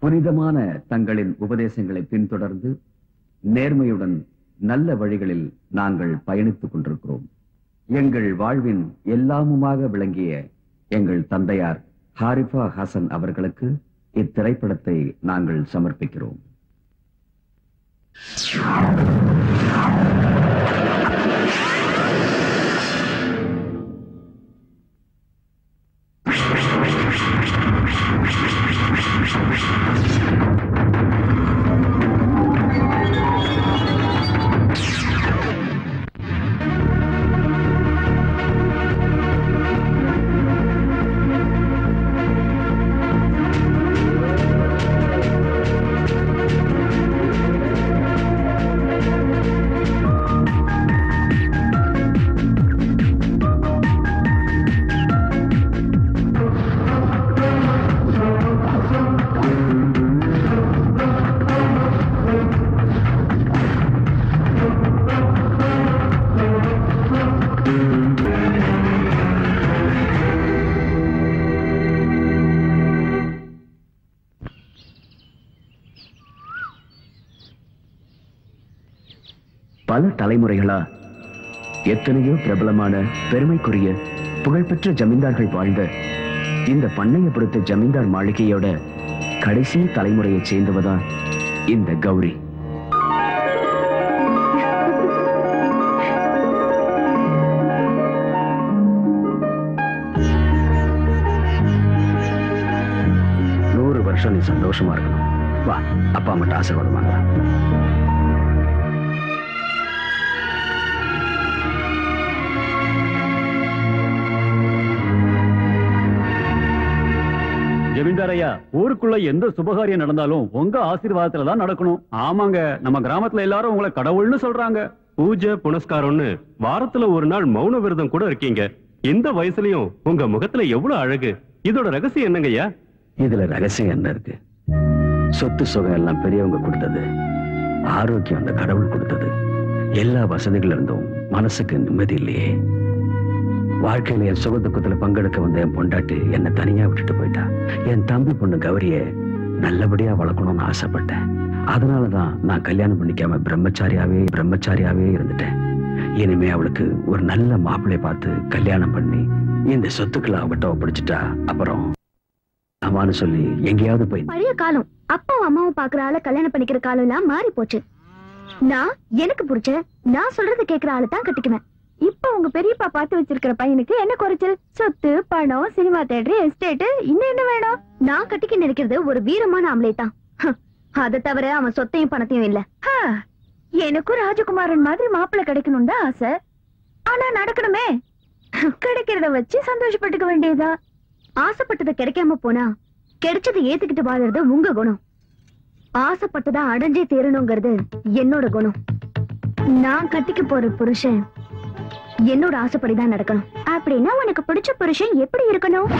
புனிதமான தங்களின் உபதேசங்களை பின்தொடர்ந்து நேர்மையுடன் நல்ல வழிகளில் நாங்கள் பயணித்துக் கொண்டிருக்கிறோம். எங்கள் வாழ்வின் எல்லாமுமாக விளங்கிய எங்கள் தந்தையார் ஹாரிஃபா ஹசன் அவர்களுக்கு இத்திரைப்படத்தை நாங்கள் சமர்ப்பிக்கிறோம். பல தலைமுறைகளா எத்தனையோ பிரபலமான பெருமைக்குரிய புகழ்பெற்ற ஜமீன்தார்கள் வாழ்ந்த இந்த பண்ணையபுரத்து ஜமீன்தார் மாளிகையோட கடைசி தலைமுறையை சேர்ந்தவதான் இந்த கௌரி. நூறு வருஷம் நீ சந்தோஷமா இருக்கணும். வா, அப்பா மட்டும் ஆசீர்வாதம் வாங்கலாம். ஜமீன்தாரையா, ஊருக்குள்ள எந்த சுபகாரியம் நடந்தாலும் உங்க ஆசீர்வாதத்துல தான் நடக்கணும். ஆமாங்க, நம்ம கிராமத்துல எல்லாரும் உங்களை கடவுள்னு சொல்றாங்க. பூஜை புனஸ்காரம்னு வாரத்துல ஒரு நாள் மௌன விரதம் கூட இருக்கீங்க. இந்த வயசுலயும் உங்க முகத்துல எவ்வளவு அழகு. இதோட ரகசியம் என்னங்கய்யா? இதுல ரகசியம் என்ன இருக்கு? சொத்து சுகம் எல்லாம் பெரியவங்க கொடுத்தது, ஆரோக்கியம் அந்த கடவுள் கொடுத்தது. எல்லா வசதிகள் இருந்தும் மனசுக்கு நிம்மதி இல்லையே. வாழ்க்கையில என் சுக துக்கத்துல பங்கெடுக்க வந்த என் பொண்டாட்டி என்னை தனியா விட்டுட்டு போயிட்டா. என் தம்பி பொண்ணு கௌரிய நல்லபடியா வளர்க்கணும்னு ஆசைப்பட்டேன். அதனாலதான் நான் கல்யாணம் பண்ணிக்காம பிரம்மச்சாரியாவே இருந்துட்டேன். இனிமே அவளுக்கு ஒரு நல்ல மாப்பிள்ளை பார்த்து கல்யாணம் பண்ணி இந்த சொத்துக்களை அவகிட்ட ஒப்படைச்சிட்டா அப்புறம் அம்மான்னு சொல்லி எங்கேயாவது போய். பழைய காலம் அப்பாவும் அம்மாவும் பாக்குற ஆளை கல்யாணம் பண்ணிக்கிற காலம் எல்லாம் மாறி போச்சு. நான் எனக்கு புடிச்ச நான் சொல்றது கேட்கிற ஆளு தான் கட்டிக்குவேன். இப்ப உங்க பெரியப்பா பார்த்து வச்சிருக்கிற பையனுக்கு என்ன குறைச்சல்? சொத்து, பணம், சினிமா தியேட்டர், எஸ்டேட், இன்னும் என்ன வேணும்? நான் கட்டிக்க நினைக்கிறது ஒரு வீரமான ஆம்பளை தான். அதை தவிர அவன் சொத்தையும் பணத்தையும் இல்ல. எனக்கும் ராஜகுமாரன் மாதிரி மாப்பிள்ளை கிடைக்கணும் தான் ஆசை. ஆனா நடக்கணுமே. கிடைக்கிறத வச்சு சந்தோஷப்பட்டுக்க வேண்டியதா. ஆசைப்பட்டது கிடைக்காம போனா கிடைச்சதை ஏத்துக்கிட்டு வாழறது உங்க குணம். ஆசைப்பட்டதா அடைஞ்சே தீரணுங்கிறது என்னோட குணம். நான் கட்டிக்க போற புருஷன் என்னோட ஆசைப்படிதான் நடக்கணும். அப்படின்னா உனக்கு பிடிச்ச புருஷன் எப்படி இருக்கணும்?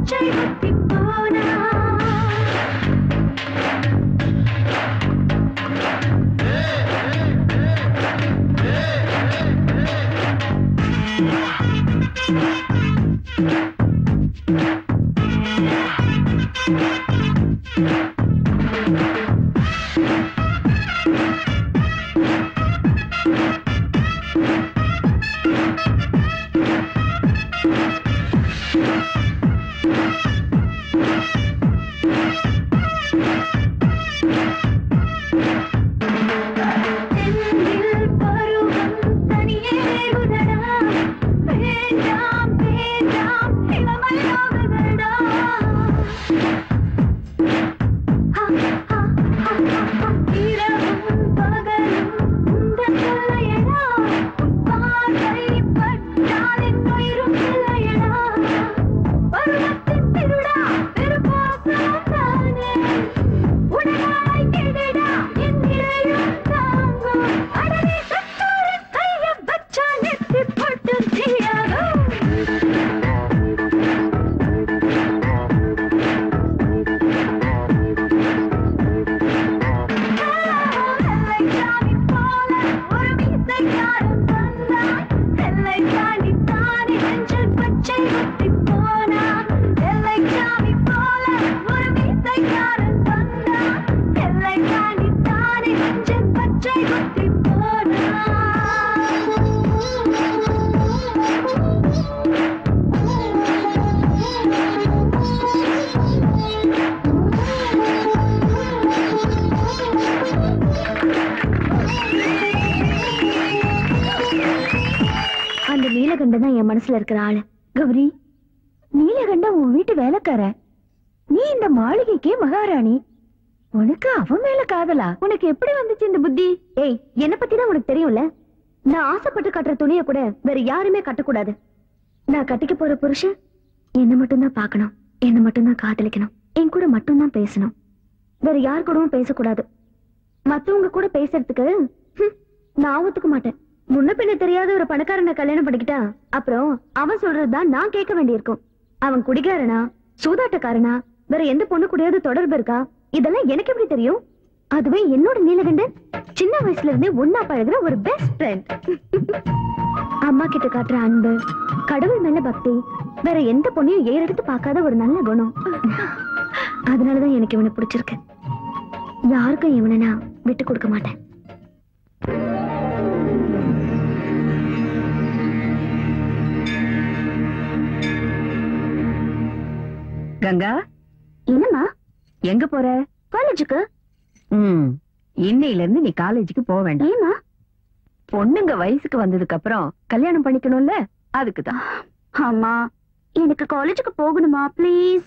பச்சை குத்தி போனா மனசுல இருக்கிற ஆளு கௌரி. நீலகண்ட உன் வீட்டு வேலைக்கார, நீ இந்த மாளிகைக்கே மகாராணி. உனக்கு அவன் மேல காதலா? உனக்கு எப்படி வந்துச்சு இந்த புத்தி? ஏய், என்ன பத்தி தான் உனக்கு தெரியும்ல. நான் ஆசைப்பட்டு கட்டுற துணியை கூட வேற யாருமே கட்டக்கூடாது. நான் கட்டிக்க போற புருஷன் என்ன மட்டும்தான் பார்க்கணும், என்ன மட்டும்தான் காதலிக்கணும், என் கூட மட்டும்தான் பேசணும், வேற யார் கூடவும் பேசக்கூடாது. மத்தவங்க கூட பேசுறதுக்கு நான் ஒத்துக்க மாட்டேன். முன்ன பின்ன தெரியாத ஒரு பணக்காரனை கல்யாணம் பண்ணிக்கிட்டா அப்புறம் அவன் சொல்றதுதான் நான் கேட்க வேண்டியிருக்கும். அவன் குடிகாரனா, சூதாட்டக்காரனா, வேற எந்த பொண்ணு கூடயாவது தொடர்பு இருக்கா, இதெல்லாம் எனக்கு எப்படி தெரியும்? அதுவே என்னோட நீலகண்டன் சின்ன வயசுல இருந்தே ஒன்னா பழகுற ஒரு பெஸ்ட் ஃப்ரெண்ட். அம்மா கிட்ட காட்டுற அன்பு, கடவுள் மேல பக்தி, வேற எந்த பொண்ணையும் ஏறெடுத்து பார்க்காத ஒரு நல்ல குணம். அதனாலதான் எனக்கு இவனை பிடிச்சிருக்கு. யாருக்கும் இவனை நான் விட்டு கொடுக்க மாட்டேன். கங்கா, என்னம்மா? எங்க போற? காலேஜுக்கு. இன்னையில இருந்து நீ காலேஜுக்கு போக வேண்டாம். ஏமா? பொண்ணுங்க வயசுக்கு வந்ததுக்கு அப்புறம் கல்யாணம் பண்ணிக்கணும்ல, அதுக்குதான். அம்மா, எனக்கு காலேஜுக்கு போகணுமா ப்ளீஸ்?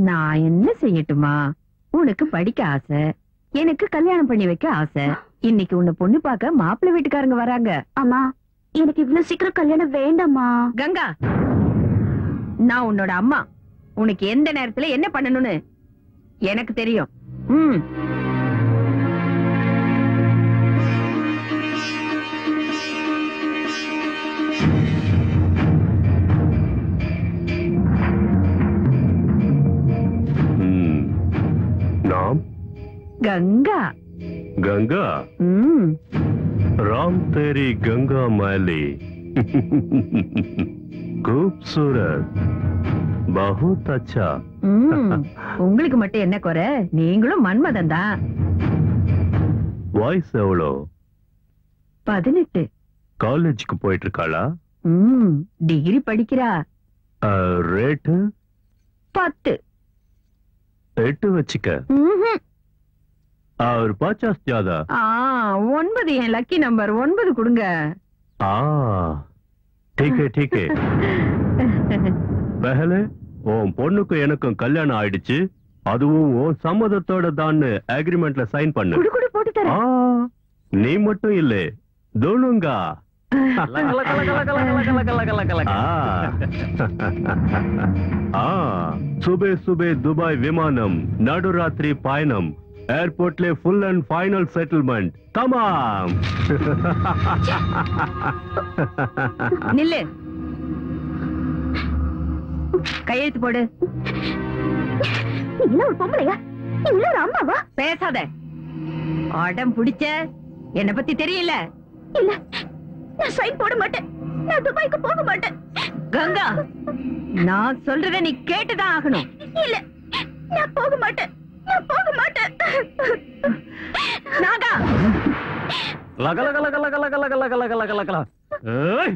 நான் என்ன செய்யட்டுமா? உனக்கு படிக்க ஆசை, எனக்கு கல்யாணம் பண்ணி வைக்க ஆசை. இன்னைக்கு உன்னை பொண்ணு பார்க்க மாப்பிள்ளை வீட்டுக்காரங்க வராங்க. அம்மா, எனக்கு இவ்வளவு சீக்கிரம் கல்யாணம் வேண்டாமா? கங்கா, நான் உன்னோட அம்மா. உனக்கு எந்த நேரத்துல என்ன பண்ணணும்னு எனக்கு தெரியும். நாம் கங்கா. गंगा राम तेरी गंगा मैली खूबसूरत बहुत अच्छा. உங்களுக்கு மட்டும் என்ன குறை? நீங்களும் மன்மதன் தான். வயசு எவ்வளோ? 18. காலேஜுக்கு போயிட்டு இருக்காளா? டிகிரி படிக்கிறா. ரேட்டு 10. 8 வச்சுக்க. और 50 ज्यादा. 9 என் லக்கி நம்பர். 9 கொடுங்க. ठीक है ठीक है. पहले உன் பொண்ணுக்கு எனக்கும் கல்யாணம் ஆயிடுச்சு, அதுவும் உன் சம்மதத்தோட தான் அக்ரிமெண்ட்ல சைன் பண்ணு. குடு போட்டு தரேன். நீ மட்டும் இல்ல, தோணுங்கா. சுபே சுபே துபாய் விமானம், நடுராத்திரி பயணம், ஏர்போர்ட்ல ஃபுல் அண்ட் ஃபைனல் செட்டில்மெண்ட். தமாம். நில்லு. கையெழுத்து போடு. நீ இல்ல ஒரு பொம்பளையா? நீ இல்ல ஒரு அம்மாவா? பேசாத. அடம் பிடிச்ச என்ன பத்தி தெரியல. இல்ல, நான் சைன் போட மாட்டேன். நான் துபாய்க்கு போக மாட்டேன். கங்கா, நான் சொல்றத நீ கேட்டுதான் ஆகணும். இல்ல, நான் போக மாட்டேன். நான் போக மாட்டேன். நாகா, லக லக லக லக லக லக லக லக லக லக. ஏய்,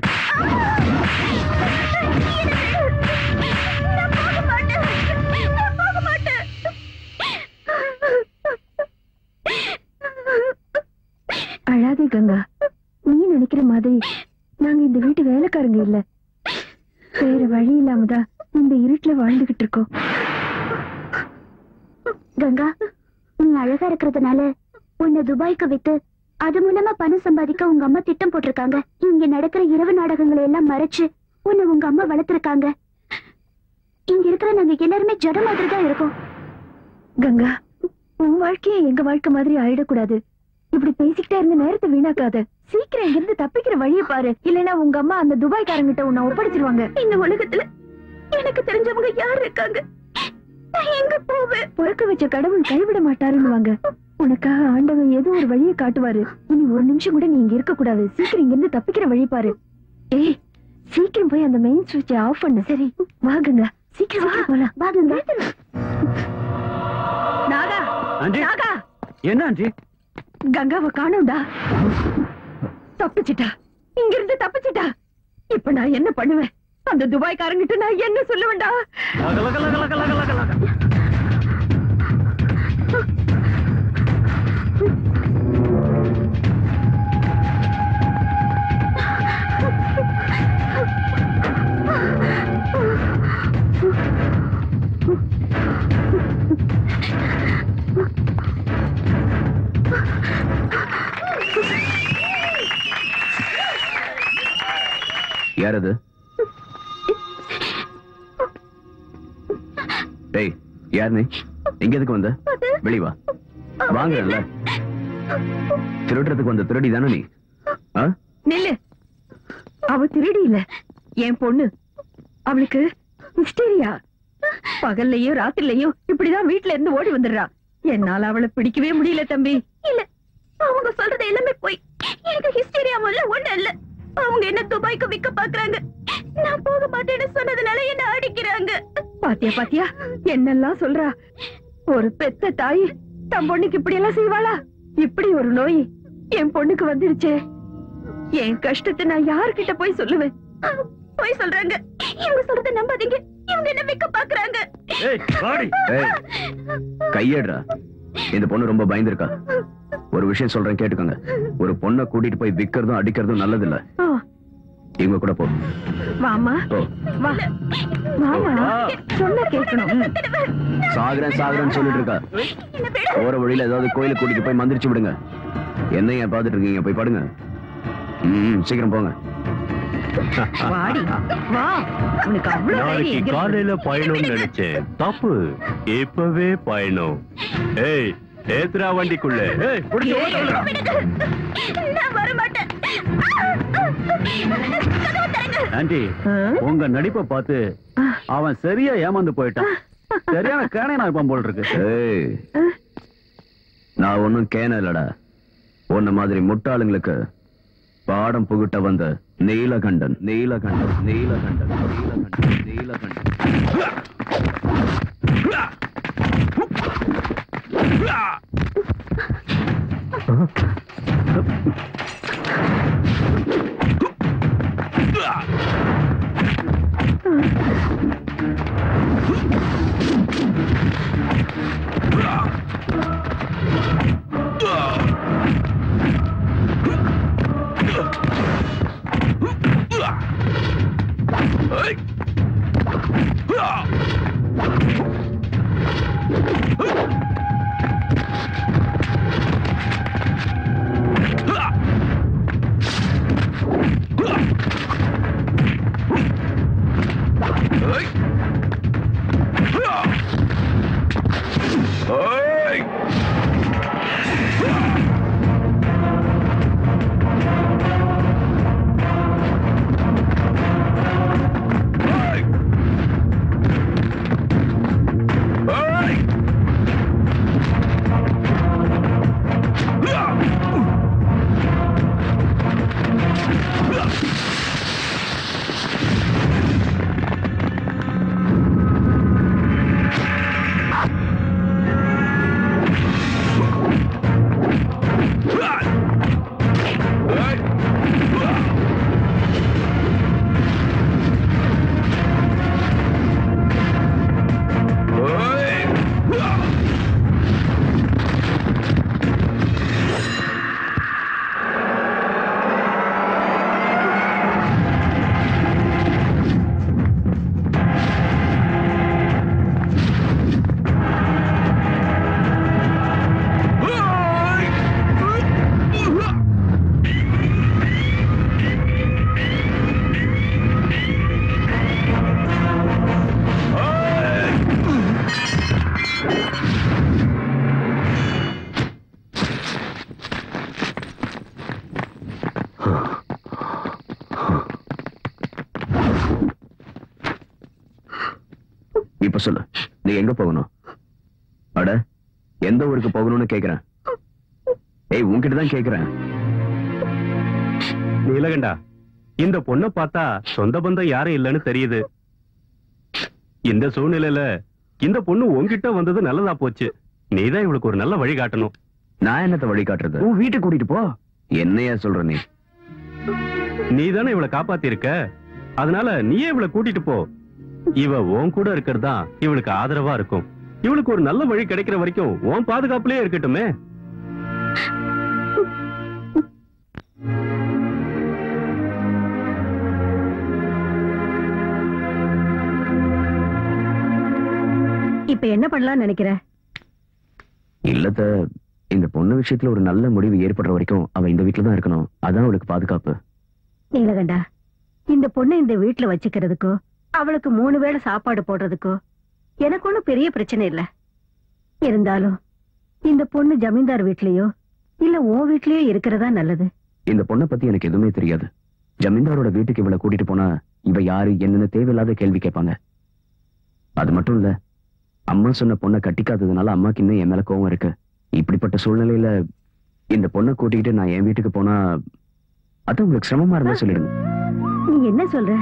நான் போக மாட்டேன். நான் போக மாட்டேன். அழாதே கங்கா. நீ நினைக்கிற மாதிரி நாங்க இந்த வீட்டு வேலைக்காரங்க இல்ல. வேற வழி இல்லாமதான் இந்த இருட்டுல வாழ்ந்துகிட்டு இருக்கோம். கங்கா, நீ அழகா இருக்கிறதுனால உன்னை துபாய்க்கு வித்து அது மூலமா பணம் சம்பாதிக்க உங்க அம்மா திட்டம் போட்டிருக்காங்க. இங்க நடக்கிற இரவு நாடகங்களை எல்லாம் மறைச்சு உன்னை உங்க அம்மா வளர்த்திருக்காங்க. இங்க இருக்கிற நாங்க எல்லாருமே ஜட மாதிரி தான் இருக்கோம். கங்கா, உன் வாழ்க்கையை எங்க வாழ்க்கை மாதிரி ஆயிடக்கூடாது. இப்படி பேசிக்கிட்டே இருந்த நேரத்தை வீணாக்காத. சீக்கிரம் இங்க இருந்து தப்பிக்கிற வழியை பாரு. இல்லைன்னா உங்க அம்மா அந்த துபாய்க்காரங்கிட்ட உன்னை ஒப்படைச்சிருவாங்க. இந்த உலகத்துல எனக்கு தெரிஞ்சவங்க யார் இருக்காங்க? நான் எங்க போவேன்? பிறக்க வச்ச கடவுள் கைவிட மாட்டாருன்னு உனக்காக ஆண்டவன் ஏதோ ஒரு வழியை காட்டுவாரு. இனி ஒரு நிமிஷம் கூட நீ இங்க இருக்க கூடாது. சீக்கிரம் இங்க இருந்து தப்பிக்கிற வழி பாரு. ஏய், சீக்கிரம் போய் அந்த மெயின் சுவிட்சை ஆஃப் பண்ணு. சரி, வாங்குங்க. சீக்கிரம் போலாம். வாங்குங்க. நாகா, ஆண்டி. நாகா, என்ன ஆண்டி? கங்காவை காணோம்டா. தப்பிச்சிட்டா, இங்க இருந்து தப்பிச்சிட்டா. இப்ப நான் என்ன பண்ணுவேன்? அந்த துபாய்க்காரங்கிட்ட நான் என்ன சொல்லுவேன்டா? லக லக லக லக லக லக லக. யார் அது? டேய், யார் நீ? எங்க எதுக்கு வந்த? வெளிய வா. வாங்கல. திருடுறதுக்கு வந்த திருடி தானே நீ? நில்லு. அவ திருடி இல்ல, என் பொண்ணு. அவளுக்கு ஹிஸ்டீரியா. பகல்லையும் ராத்திரிலையும் இப்படிதான் வீட்டுல இருந்து ஓடி வந்துடுறா. என்னால அவளை பிடிக்கவே முடியல தம்பி. இல்ல, அவங்க சொல்றது எல்லாமே போய். எனக்கு ஹிஸ்டீரியாவும் இல்ல, ஒண்ணு இல்ல. அவங்க என்ன துபாய்க்கு விக்க பாக்குறாங்க. நான் போக மாட்டேன்னு சொன்னதுனால என்ன அடிக்கிறாங்க. பாத்தியா பாத்தியா என்னெல்லாம் சொல்றா. ஒரு பெத்த தாய் தன் பொண்ணுக்கு இப்படி எல்லாம் செய்வாளா? இப்படி ஒரு நோய் என் பொண்ணுக்கு வந்துருச்சே. என் கஷ்டத்தை நான் யார்கிட்ட போய் சொல்லுவேன்? போய் சொல்றாங்க. இவங்க சொல்றத நம்பாதீங்க. இவங்க என்ன விக்க பாக்குறாங்க. ஏய், வாடி. ஏய், கையேடுறா. இந்த பொண்ணு ரொம்ப பயந்துருக்கா. ஒரு விஷயம் சொல்றேன், கேட்டுக்கோங்க. ஒரு பொண்ணை கூட்டிட்டு போய் விக்கிறதும் அடிக்கிறதும் நல்லது இல்ல. இவங்க கூட போ. வாமா, வா. வாமா, சொன்ன கேட்கணும். சாகுறேன் சாகுறேன்னு சொல்லிட்டு இருக்கா. போற வழியில ஏதாவது கோயிலுக்கு கூட்டிட்டு போய் மந்திரிச்சு விடுங்க. என்ன ஏன் பாத்துட்டு இருக்கீங்க? போய் படுங்க. சீக்கிரம் போங்க. வாடி, வா. உனக்கு அவ்வளவு நாளைக்கு காலையில பயணம்னு நினைச்சேன். தப்பு. இப்பவே பயணம். ஏய், ஏத்ரா வண்டிக்குள்ள. ஏய், புடிச்சு ஓடுடா. நான் வர மாட்டேன். ஆண்டி, உங்க நடிப்பை பார்த்து அவன் சரியா ஏமாந்து போயிட்டான். சரியான கேனை நான் இப்ப போல் இருக்கு. ஏய், நான் ஒன்னும் கேன இல்லடா. உன்ன மாதிரி முட்டாளுங்களுக்கு பாடம் புகுட்ட வந்த நீலகண்டன். நீலகண்டன் நீலகண்டன் நீலகண்டன் நீலகண்டன். இப்ப சொல்லு, நீ எங்க போகணும்? அட, எந்த ஊருக்கு போகணும்னு கேக்குறேன். ஏய், உன்கிட்ட தான் கேக்குறேன். நீலகண்டா, இந்த பொண்ணை பார்த்தா சொந்த பந்தம் யாரும் இல்லைன்னு தெரியுது. இந்த சூழ்நிலையில இந்த பொண்ணு உன்கிட்ட வந்தது நல்லதா போச்சு. நீதான் இவளுக்கு ஒரு நல்ல வழி காட்டணும். நான் என்னத்த வழி காட்டுறது? உன் வீட்டுக்கு கூட்டிட்டு போ. என்னையா சொல்ற நீ? நீதானே இவளை காப்பாத்தி இருக்க, அதனால நீயே இவளை கூட்டிட்டு போ. இவ உன் கூட இருக்கிறதா இவளுக்கு ஆதரவா இருக்கும். இவளுக்கு ஒரு நல்ல வழி கிடைக்கிற வரைக்கும் உன் பாதுகாப்புலயே இருக்கட்டுமே. இப்ப என்ன பண்ணலாம்னு நினைக்கிற? இல்லத்த, இந்த பொண்ணு விஷயத்துல ஒரு நல்ல முடிவு ஏற்படுற வரைக்கும் அவ இந்த வீட்டுல தான் இருக்கணும். அதான் அவளுக்கு பாதுகாப்பு. நீலகண்டா, இந்த பொண்ணை இந்த வீட்டுல வச்சுக்கிறதுக்கோ அவளுக்கு 3 வேளை சாப்பாடு போடுறதுக்கோ எனக்கு ஒண்ணும் பெரிய பிரச்சனை இல்ல. இருந்தாலும் இந்த பொண்ணு ஜமீன்தார் வீட்லயோ இல்ல உன் வீட்லயோ இருக்கிறதா நல்லது. இந்த பொண்ணை பத்தி எனக்கு எதுவுமே தெரியாது. ஜமீன்தாரோட வீட்டுக்கு இவளை கூட்டிட்டு போனா இவ யாரு என்னன்னு தேவையில்லாத கேள்வி கேட்பாங்க. அது மட்டும் இல்ல, அம்மா சொன்ன பொண்ணை கட்டிக்காததுனால அம்மாக்கு இன்னும் என் மேல கோவம் இருக்கு. இப்படிப்பட்ட சூழ்நிலையில இந்த பொண்ணை கூட்டிக்கிட்டு நான் என் வீட்டுக்கு போனா அது உங்களுக்கு சிரமமா இருந்தா சொல்லிடுங்க. நீ என்ன சொல்ற?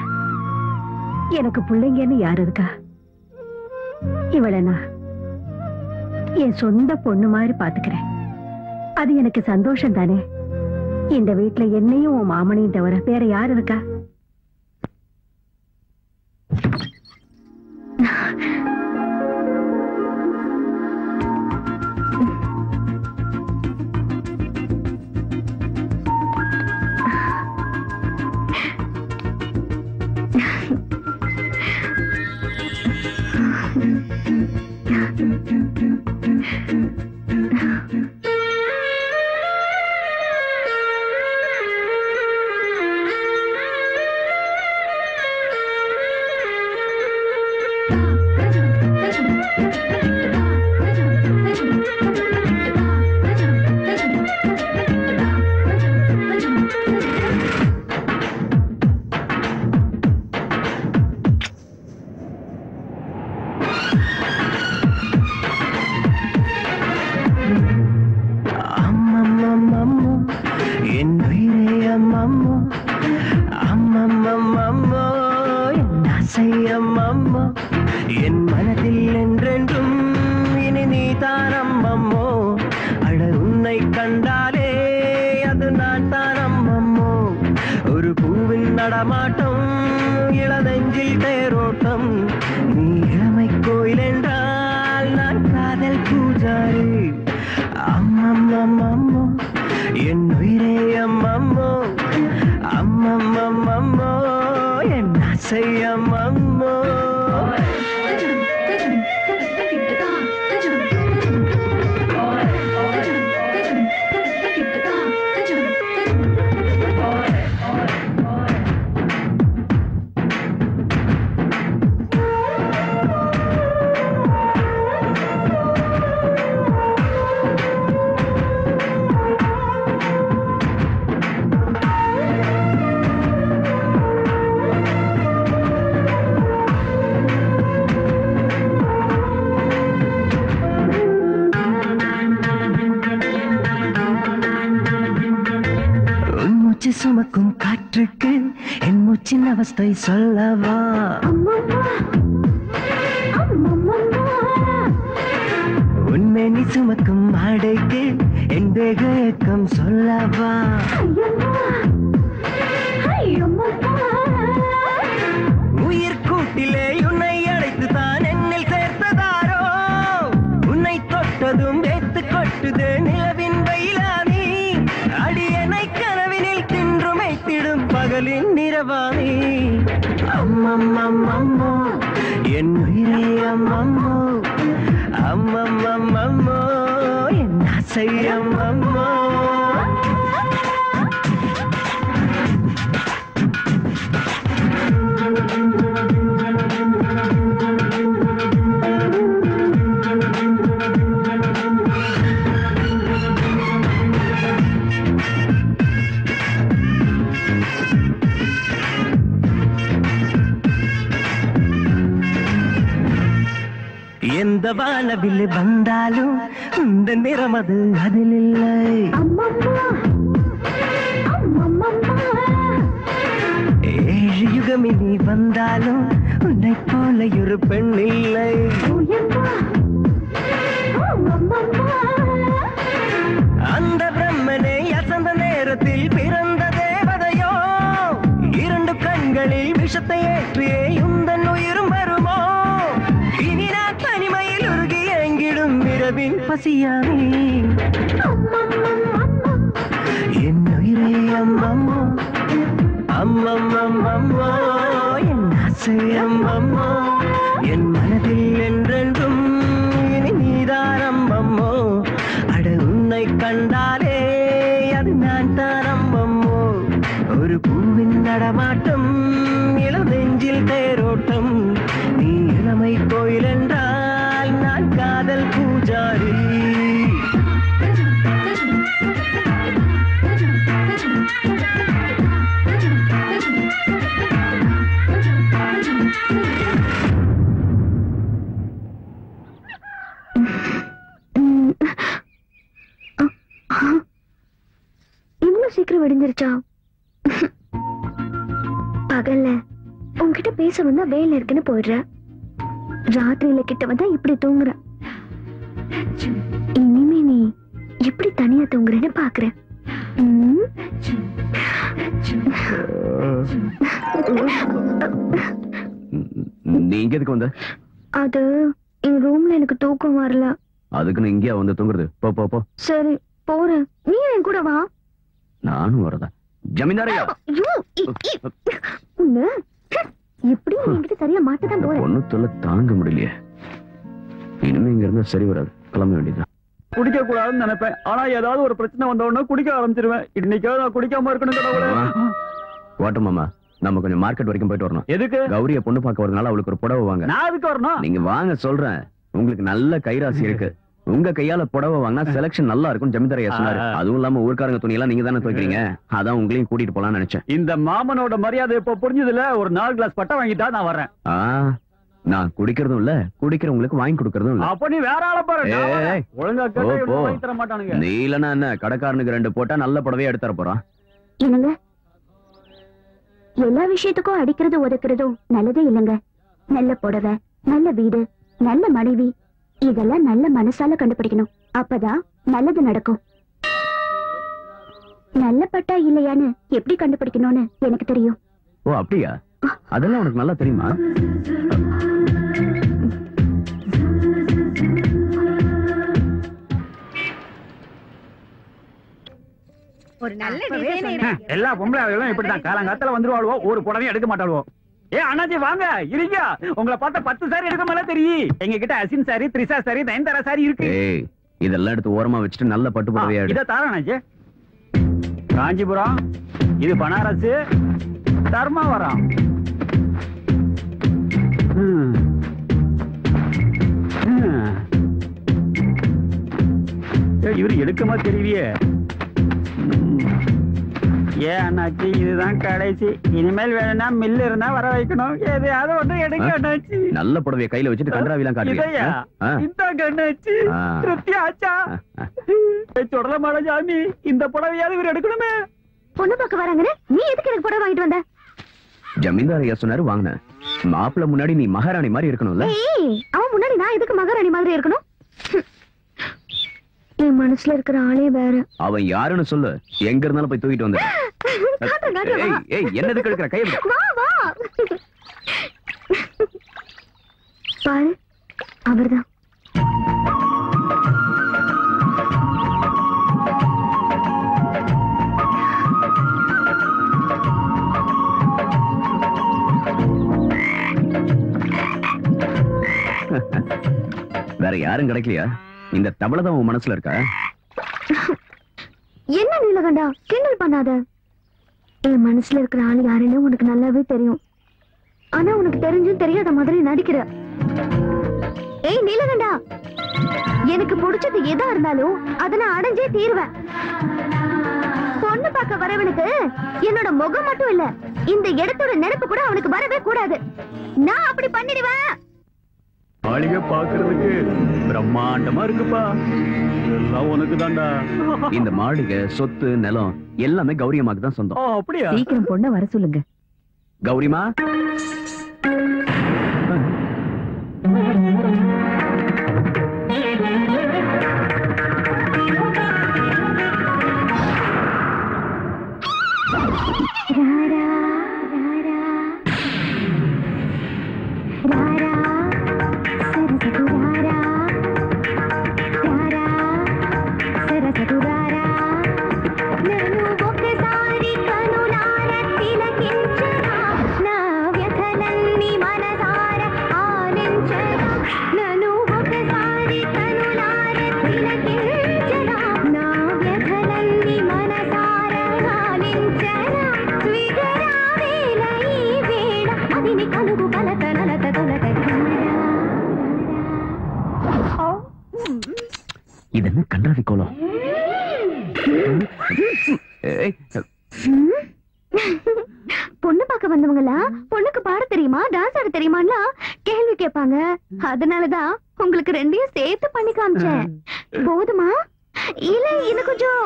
எனக்கு பிள்ளைங்கன்னு யாரு இருக்கா? இவளை நான் என் சொந்த பொண்ணு மாதிரி பாத்துக்கிறேன். அது எனக்கு சந்தோஷம் தானே. இந்த வீட்டுல என்னையும் உன் மாமனையும் தவிர வேற யாரு இருக்கா? என் மனதில் என்றென்றும் இனி நீ தானம்மம்மோ. அட உன்னை கண்டாலே அது நான் தானம்மம்மோ. ஒரு பூவின் நடமாட்டம், இளநெஞ்சில் தேரோட்டம். நீ இளமை கோயில் என்றால் நான் காதல் பூஜாரி. அம்மம்மம்மம்மோ என் உயிரே அம்மம்மோ. அம்மம்மம்மம்மோ என் ஆசை அம்மம்மோ. சுமக்கும் காற்றுக்கு என் மூச்சின் அவஸ்தை சொல்லவா? உன்னை நீ சுமக்கும் ஆடைக்கு என் தேக ஏக்கம் சொல்லவா? உயிர் கூட்டிலே உன்னை அழைத்து தான் என்னில் சேர்த்ததாரோ? உன்னை தொட்டதும் வேத்து கொட்டுது நிலவின் வெயிலானி. அடியனை கனவினில் தின்றுமைத்திடும் பகலின் நிறவாணி. அம்மம்மம்மம்மோ என் உயிரே அம்மம்மோ. அம்மம்மம்மம்மோ என் ஆசை அம்மம்மோ. எந்த வானவில் வந்தாலும் இந்த நிறம் அது அதில் இல்லை. ஏழு யுகமி நீ வந்தாலும் உன்னை போல ஒரு பெண் இல்லை. அந்த பிரம்மனை அசந்த நேரத்தில் பிறந்த தேவதையோ, இரண்டு கண்களில் விஷத்தை ஏற்றியே உந்தன் உயிரும் வருமோ. இனி நான் தனிமையில் உருகி எங்கிடும் இரவின் பசியானே என் உயிரே அம்மம்மோ அம்மம்மம்மம்மோ என் ஆசை அம்மம்மோ என் மனதில் என்றென்றும் இனி நீதான் அம்மம்மோ. அட உன்னை கண்டாலே அது நான் தான் அம்மம்மோ. ஒரு பூவின் நடமாட்டம் இளம் நெஞ்சில் தேரோட்டம். நீ இளமை கோயில் என்றால் நான் காதல் பூஜாரி. இவ்வளவு சீக்கிரம் விடிஞ்சிருச்சா? பகல்ல உன்கிட்ட பேச வந்தா வேலை இருக்குன்னு போயிடுற, ராத்திரியில கிட்ட வந்தா இப்படி தூங்குற. இனிமே நீ எப்படி தனியா தூங்குறேன்னு பாக்குறேன். நீ இங்க எதுக்கு வந்த? அது என் ரூம்ல எனக்கு தூக்கம் வரல. அதுக்கு நீ இங்கேயா வந்து தூங்குறது? போ போ போ. சரி போறேன், நீ என் கூட வா. நானும் வரதா? ஜமீன்தாரையா உன்ன எப்படி என்கிட்ட சரியா மாட்டதான் போறேன். ஒண்ணு தொல்லை தாங்க முடியலையே. இனிமே இங்க இருந்தா சரி வராது, கிளம்ப வேண்டியதுதான். குடிக்க கூடாதுன்னு நினைப்பேன், ஆனா ஏதாவது ஒரு பிரச்சனை வந்த உடனே குடிக்க ஆரம்பிச்சிருவேன். இன்னைக்கு நான் குடிக்காம இருக்கணும் கடவுளே. ஓட்டம் மாமா, நம்ம கொஞ்சம் மார்க்கெட் வரைக்கும் போயிட்டு வரணும். எதுக்கு? கௌரிய பொண்ணு பார்க்க வரதுனால அவளுக்கு ஒரு புடவை வாங்க. நான் எதுக்கு வரணும்? நீங்க வாங்க சொல்றேன், உங்களுக்கு நல்ல கைராசி இருக்கு. உங்க கையால புடவை வாங்கினா செலக்ஷன் நல்லா இருக்கும் ஜமீன்தாரையா சொன்னாரு. அதுவும் இல்லாம ஊர்க்காரங்க துணி எல்லாம் நீங்க தானே துவைக்கிறீங்க, அதான் உங்களையும் கூட்டிட்டு போலாம்னு நினைச்சேன். இந்த மாமனோட மரியாதை இப்ப புரிஞ்சதுல. ஒரு 4 கிளாஸ் பட்டை வாங்கிட்டா நான் வரேன். நான் குடிக்கிறதும் இல்ல, குடிக்கிறவங்களுக்கு வாங்கி கொடுக்கறதும் இல்ல. அப்ப நீ வேற ஆள பாரு. ஏய், ஒழுங்கா போ, கேட்டா போ. வாங்கி தர மாட்டானுங்க. நீ இல்லனா என்ன, கடைக்காரனுக்கு 2 போட்டா நல்ல புடவையா எடுத்து தர போறான். என்னங்க, எல்லா விஷயத்துக்கும் அடிக்கிறது ஒதுக்குறதும் நல்லதே இல்லைங்க. நல்ல புடவை, நல்ல வீடு, நல்ல மனைவி, இதெல்லாம் நல்ல மனசால கண்டுபிடிக்கணும். அப்பதான் நல்லது நடக்கும். நல்ல பட்டா இல்லையான்னு எப்படி கண்டுபிடிக்கணும்னு எனக்கு தெரியும். ஓ அப்படியா? அதெல்லாம் உனக்கு நல்லா தெரியுமா? ஒரு நல்ல டிசைன். எல்லா பொம்பளைகளும் இப்படிதான் காலங்காலத்துல வந்துருவாளுவோ, ஒரு புடவையும் எடுக்க மாட்டாளுவோ. ஏ அண்ணாச்சி வாங்க, இருங்க. உங்களை பார்த்தா 10 சாரி எடுக்க மேல தெரியும். எங்க கிட்ட Asin sorry, Trisha sorry, Nayanthara sorry இருக்கு. ஏய், இதெல்லாம் எடுத்து ஓரமா வச்சுட்டு நல்ல பட்டு புடவையா எடு. இத தார அண்ணாச்சி. காஞ்சிபுரம், இது பனாரஸ், தர்மாவரம். இவரு எடுக்கமா தெரியலையே. ஏன் அண்ணாச்சி, இதுதான் கடைசி. இனிமேல் வேணும்னா மில்லு இருந்தா வர வைக்கணும். எதையாவது ஒன்று எடுக்க அண்ணாச்சி. நல்ல புடவைய கையில வச்சுட்டு கன்றாவிலாம் காட்டுறியா? இதாங்க அண்ணாச்சி, திருப்தி ஆச்சா? தொடர மாட சாமி, இந்த புடவையாவது இவர் எடுக்கணுமே. பொண்ணு பார்க்க வராங்கன்னு நீ எதுக்கு எனக்கு புடவை வாங்கிட்டு வந்த? ஜமீன்தாரையா சொன்னாரு வாங்கின. மாப்பிள்ள முன்னாடி நீ மகாராணி மாதிரி இருக்கணும்ல. அவன் முன்னாடி நான் எதுக்கு மகாராணி மாதிரி இருக்கணும்? என் மனசுல இருக்கிற ஆளே வேற. அவன் யாருன்னு சொல்லு, எங்க இருந்தாலும் போய் தூக்கிட்டு வந்து. என்னது கெடுக்கிற கை? வா வா பாரு, அவர்தான். வேற யாரும் கிடைக்கலையா? இந்த தவளை தான் உன் மனசுல இருக்கா? என்ன நீலகண்டா, கிண்டல் பண்ணாத. என் மனசுல இருக்கிற ஆள் யாருன்னு உனக்கு நல்லாவே தெரியும். ஆனா உனக்கு தெரிஞ்சும் தெரியாத மாதிரி நடிக்கிற. ஏய் நீலகண்டா, எனக்கு பிடிச்சது எதா இருந்தாலும் அதை நான் அடைஞ்சே தீருவேன். பொண்ணு பார்க்க வரவனுக்கு என்னோட முகம் மட்டும் இல்ல, இந்த இடத்தோட நெருப்பு கூட அவனுக்கு வரவே கூடாது. நான் அப்படி பண்ணிடுவேன். மாளிகை பாக்குறதுக்கு பிரம்மாண்டமா இருக்குப்பா. எல்லாம் உனக்கு தான்டா. இந்த மாளிகை, சொத்து, நிலம் எல்லாமே கௌரி அம்மாக்கு தான் சொந்தம். அப்படியா? சீக்கிரம் பொண்ண வர சொல்லுங்க. கௌரிமா, இதென்ன கன்றாவி கோலம்? பொண்ணு பார்க்க வந்தவங்களா பொண்ணுக்கு பாட தெரியுமா, டான்ஸ் ஆட தெரியுமான்னா கேள்வி கேட்பாங்க. அதனாலதான் உங்களுக்கு ரெண்டையும் சேர்த்து பண்ணி காமிச்சேன். போதுமா இல்ல இன்னும் கொஞ்சம்?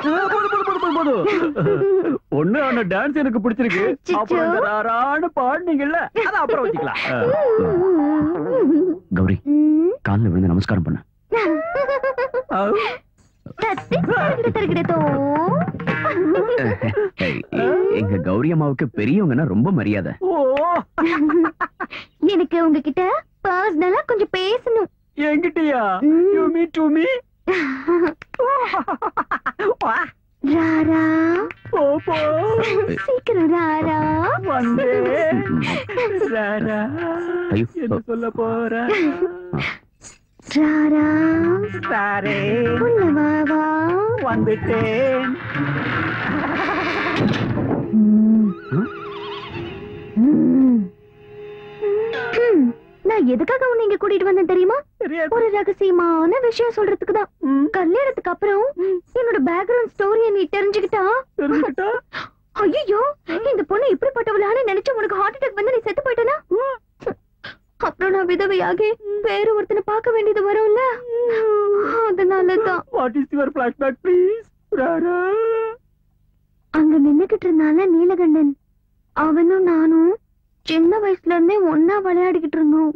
பொண்ணு ஆன டான்ஸ் எனக்கு பிடிச்சிருக்கு. அப்புறம் பாடுனீங்கல்ல, அத அப்புறம் வச்சுக்கலாம். கௌரி, கால்ல விழுந்து நமஸ்காரம் பண்ண. எங்க கௌரி அம்மாவுக்கு பெரியவங்கன்னா ரொம்ப மரியாதை. எனக்கு உங்ககிட்ட பர்சனலா கொஞ்சம் பேசணும். என்கிட்டயா? You me to me? ராரா, போப்போ, சீக்கிரம் ராரா. வந்து ராரா, ஐயோ, என்ன சொல்ல போற? ராரா, சாரே, உள்ள வா வா. வந்துட்டேன். நான் எதுக்காக உன்னை இங்க கூட்டிட்டு வந்தேன் தெரியுமா? ஒரு ரகசியமான விஷயம் சொல்றதுக்கு தான். கல்யாணத்துக்கு அப்புறம் என்னோட பேக்ரவுண்ட் ஸ்டோரிய நீ தெரிஞ்சுக்கிட்டா, ஐயோ இந்த பொண்ணு இப்படிப்பட்டவளான்னு நினைச்சு உனக்கு ஹார்ட் அட்டாக் வந்து நீ செத்து போயிட்டனா, அப்புறம் நான் விதவையாகி வேற ஒருத்தனை பார்க்க வேண்டியது வரும்ல. அதனாலதான். What is your flashback please? ராரா, அங்க நின்னுகிட்டு இருந்தால நீலகண்டன், அவனும் நானும் சின்ன வயசுல இருந்தே ஒன்னா விளையாடிக்கிட்டு இருந்தோம்.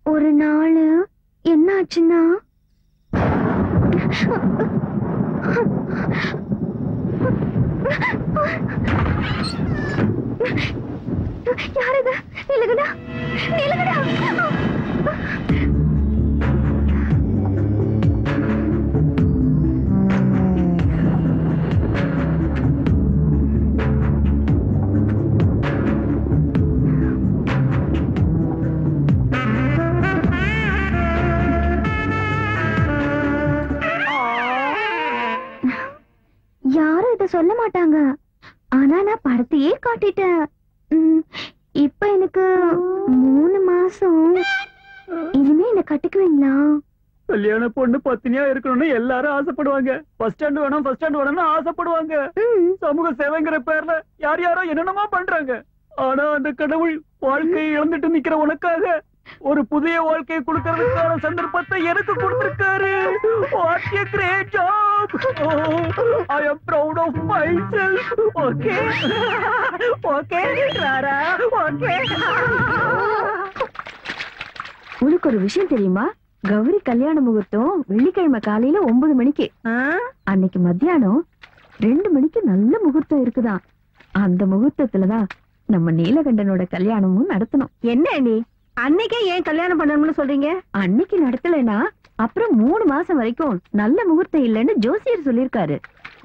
ஒரு நாள் என்ன ஆச்சுன்னா, யார் இது? நீலகண்டா, நீலகண்டா. யாரும் இத சொல்ல மாட்டாங்க, ஆனா நான் படத்தையே காட்டிட்டேன். இப்ப எனக்கு 3 மாசம். இனிமே என்ன கட்டிக்குவீங்களா? கல்யாண பொண்ணு பத்தினியா இருக்கணும்னு எல்லாரும் ஆசைப்படுவாங்க. ஃபர்ஸ்ட் ஸ்டாண்ட் வேணும், ஃபர்ஸ்ட் ஸ்டாண்ட் வேணும்னு ஆசைப்படுவாங்க. சமூக சேவைங்கிற பேர்ல யார் யாரோ என்னென்னமோ பண்றாங்க. ஆனா அந்த கடவுள் வாழ்க்கையை இழந்துட்டு நிக்கிற உனக்காக ஒரு புதிய வாழ்க்கையை கொடுக்கறதுக்கான சந்தர்ப்பத்தை எனக்கு கொடுத்திருக்காரு. What a great job! I am proud of myself. Okay? Okay, Rara? Okay? உனக்கு ஒரு விஷயம் தெரியுமா? கௌரி கல்யாண முகூர்த்தம் வெள்ளிக்கிழமை காலையில 9 மணிக்கு. அன்னைக்கு மத்தியானம் 2 மணிக்கு நல்ல முகூர்த்தம் இருக்குதான். அந்த முகூர்த்தத்துலதான் நம்ம நீலகண்டனோட கல்யாணமும் நடத்தணும். என்ன நீ அன்னைக்கே ஏன் கல்யாணம் பண்ணணும்னு சொல்றீங்க? அன்னைக்கு நடத்தலைன்னா அப்புறம் 3 மாசம் வரைக்கும் நல்ல முகூர்த்தம் இல்லைன்னு ஜோசியர் சொல்லிருக்காரு.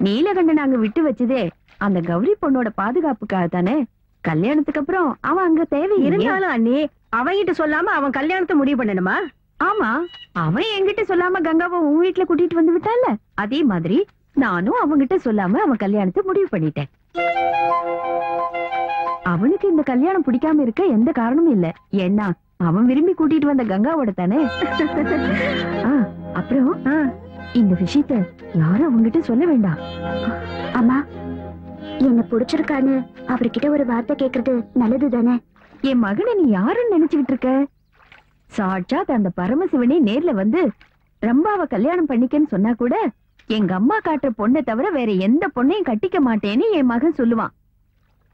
நீலகண்டன் அங்க விட்டு வச்சதே அந்த கௌரி பொண்ணோட பாதுகாப்புக்காக தானே. கல்யாணத்துக்கு அப்புறம் அவன் அங்க தேவை இருந்தாலும் அண்ணி அவன்கிட்ட சொல்லாம அவன் கல்யாணத்தை முடிவு பண்ணணுமா? ஆமா, அவன் என்கிட்ட சொல்லாம கங்காவை உன் வீட்டுல கூட்டிட்டு வந்து விட்டால, அதே மாதிரி நானும் அவன்கிட்ட சொல்லாம அவன் கல்யாணத்தை முடிவு பண்ணிட்டேன். அவனுக்கு இந்த கல்யாணம் பிடிக்காம இருக்க எந்த காரணமும் இல்ல. ஏன்னா அவன் விரும்பி கூட்டிட்டு வந்த கங்காவோட தானே. அப்புறம் இந்த விஷயத்த யாரும் அவங்கிட்ட சொல்ல வேண்டாம். அம்மா, என்ன பிடிச்சிருக்கான்னு அவர்கிட்ட ஒரு வார்த்தை கேக்குறது நல்லது தானே? என் மகனை நீ யாருன்னு நினைச்சுக்கிட்டு இருக்க? சாட்சாத் அந்த பரமசிவனே நேர்ல வந்து ரம்பாவை கல்யாணம் பண்ணிக்கன்னு சொன்னா கூட எங்க அம்மா காட்டுற பொண்ணை தவிர வேற எந்த பொண்ணையும் கட்டிக்க மாட்டேன்னு என் மகன் சொல்லுவான்.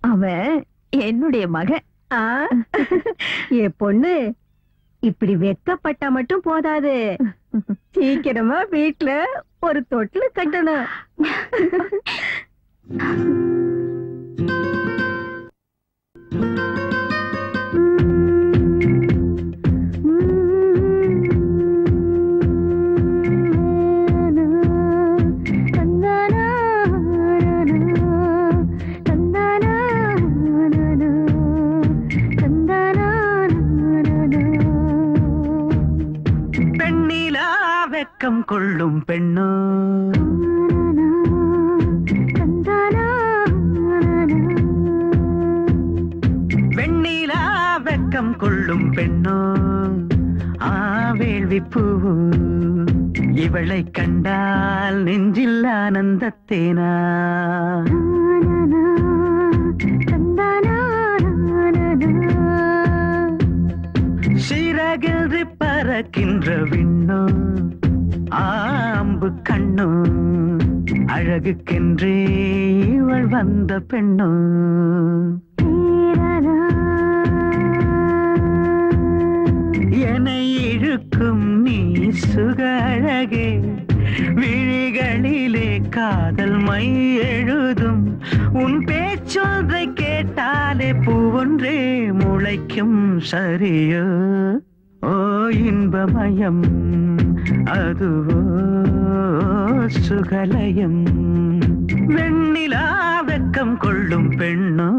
அவன் என்னுடைய மகன். என் பொண்ணு இப்படி வெக்கப்பட்டா மட்டும் போதாது, சீக்கிரமா வீட்டுல ஒரு தொட்டில் கட்டணும். வெக்கம் கொள்ளும் பெண்ணோ வெண்ணிலா வெக்கம் கொள்ளும் பெண்ணோ வேள்வி பூவு இவளை கண்டால் நெஞ்சில் ஆனந்தத்தேனா சிறகின்றி பறக்கின்ற விண்ணோ ஆம்பு கண்ணோ அழகுக்கென்றே இவள் வந்த பெண்ணோ என்னை இழுக்கும் நீ சுக அழகே விழிகளிலே காதல் மை எழுதும் உன் பேச்சொன்றை கேட்டாலே பூவொன்றே முளைக்கும் சரியோ ஓ இன்பமயம் அதுவோ சுகலயம் வெண்ணிலா வெக்கம் கொள்ளும் பெண்ணோ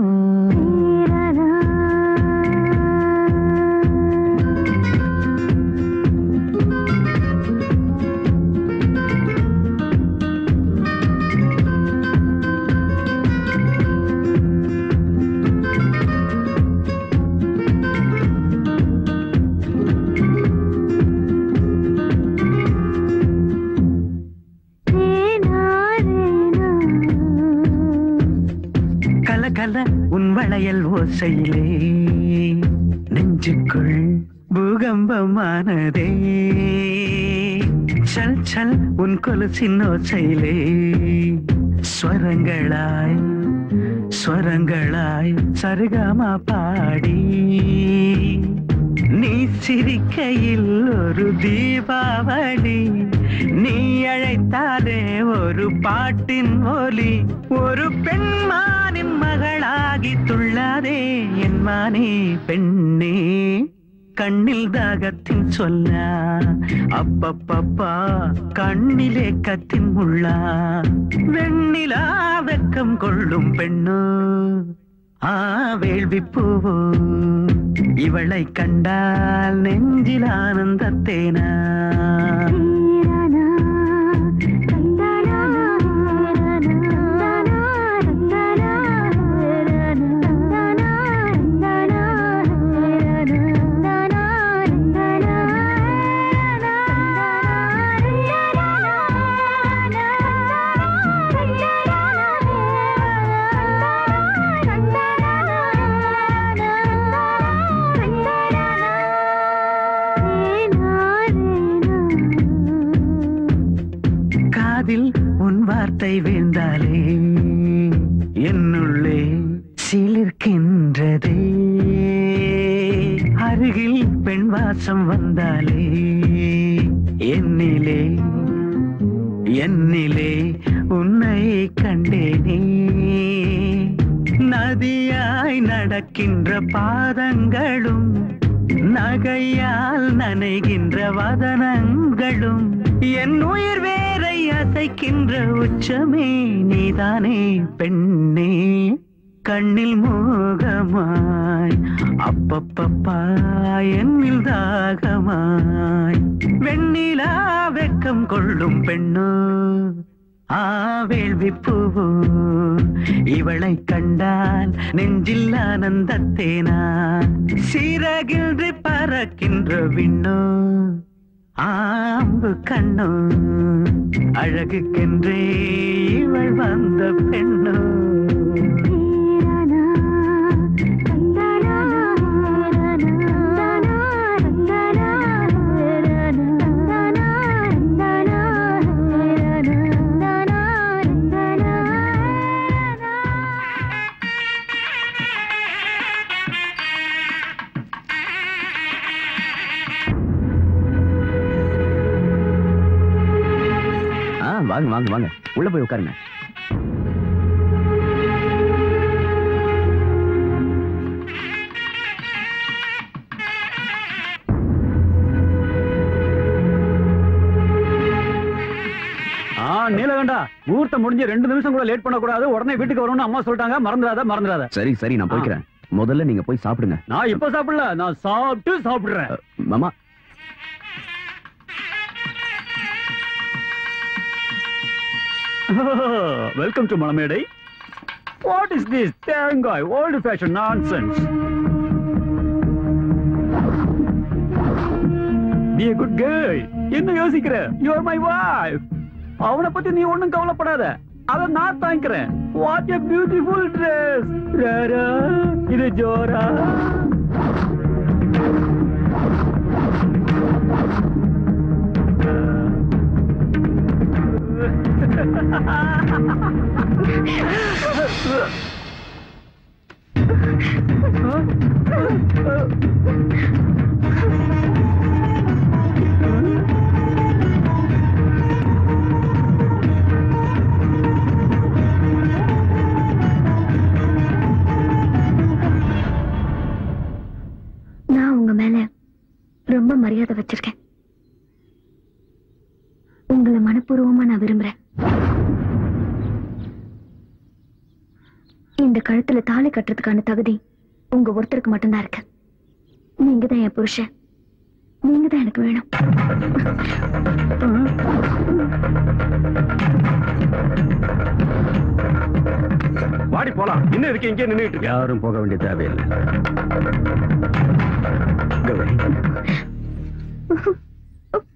உன் வளையல் ஓசையிலே நெஞ்சுக்குள் பூகம்பமானதே சல் சல் உன் கொலுசின் ஓசையிலே ஸ்வரங்களாய் ஸ்வரங்களாய் சரிகமா பாடி நீ சிரிக்கையில் ஒரு தீபாவளி நீ அழைத்தாலே ஒரு பாட்டின் ஒலி ஒரு பெண்மானின் மகளாகி துள்ளாதே என் மானே பெண்ணே கண்ணில் தாகத்தின் சொல்லா அப்பப்பப்பா கண்ணிலே கத்தின் முள்ளா வெண்ணிலா வெக்கம் கொள்ளும் பெண்ணோ வேள்வி பூவோ இவளை கண்டால் நெஞ்சில் ஆனந்தத்தேனா உன் வார்த்தை வீழ்ந்தாலே என்னுள்ளே சிலிர்க்கின்றதே அருகில் பெண் வாசம் வந்தாலே என்னிலே என்னிலே உன்னை கண்டேனே நதியாய் நடக்கின்ற பாதங்களும் நகையால் நனைகின்ற வதனங்களும் என் உயிர் வேரை அசைக்கின்ற உச்சமே நீதானே பெண்ணே கண்ணில் மோகமாய் அப்பப்பப்பா என்னில் தாகமாய் வெண்ணிலா வெக்கம் கொள்ளும் பெண்ணோ வேள்வி பூவோ இவளை கண்டால் நெஞ்சில் ஆனந்தத்தேனா சிறகின்றி பறக்கின்ற விண்ணோ ஆம்பு கண்ணோ அழகுக்கென்றே இவள் வந்த பெண்ணோ வாங்க வாங்க வாங்க, உள்ள போய் உட்காருங்க. நீலகண்டா, முகூர்த்தம் முடிஞ்சு 2 நிமிஷம் கூட லேட் பண்ண கூடாது, உடனே வீட்டுக்கு வரணும்னு அம்மா சொல்லிட்டாங்க. மறந்துடாத. சரி சரி, நான் போய்க்கிறேன். முதல்ல நீங்க போய் சாப்பிடுங்க. நான் இப்ப சாப்பிடல, நான் சாப்பிடுறேன். மாமா, வெல்கம் டு மணமேடை. What is this தேங்காய் old fashion nonsense? Be a good girl. என்ன யோசிக்கிற? You are my wife. அவனை பத்தி நீ ஒண்ணும் கவலைப்படாத, அத நான் தாங்கிக்கிறேன். What a beautiful dress. Rara, இது ஜோரா. நான் உங்க மேல ரொம்ப மரியாதை வச்சிருக்கேன். உங்களை மனப்பூர்வமா நான் விரும்புறேன். இந்த கழுத்துல தாலி கட்டுறதுக்கான தகுதி உங்க ஒருத்தருக்கு மட்டும்தான் இருக்கு. நீங்க தான் என் புருஷன், நீங்க தான் எனக்கு வேணும். வாடி போலாம். இன்னும் இருக்கு இங்கே நின்றுட்டு. யாரும் போக வேண்டிய தேவையில்லை.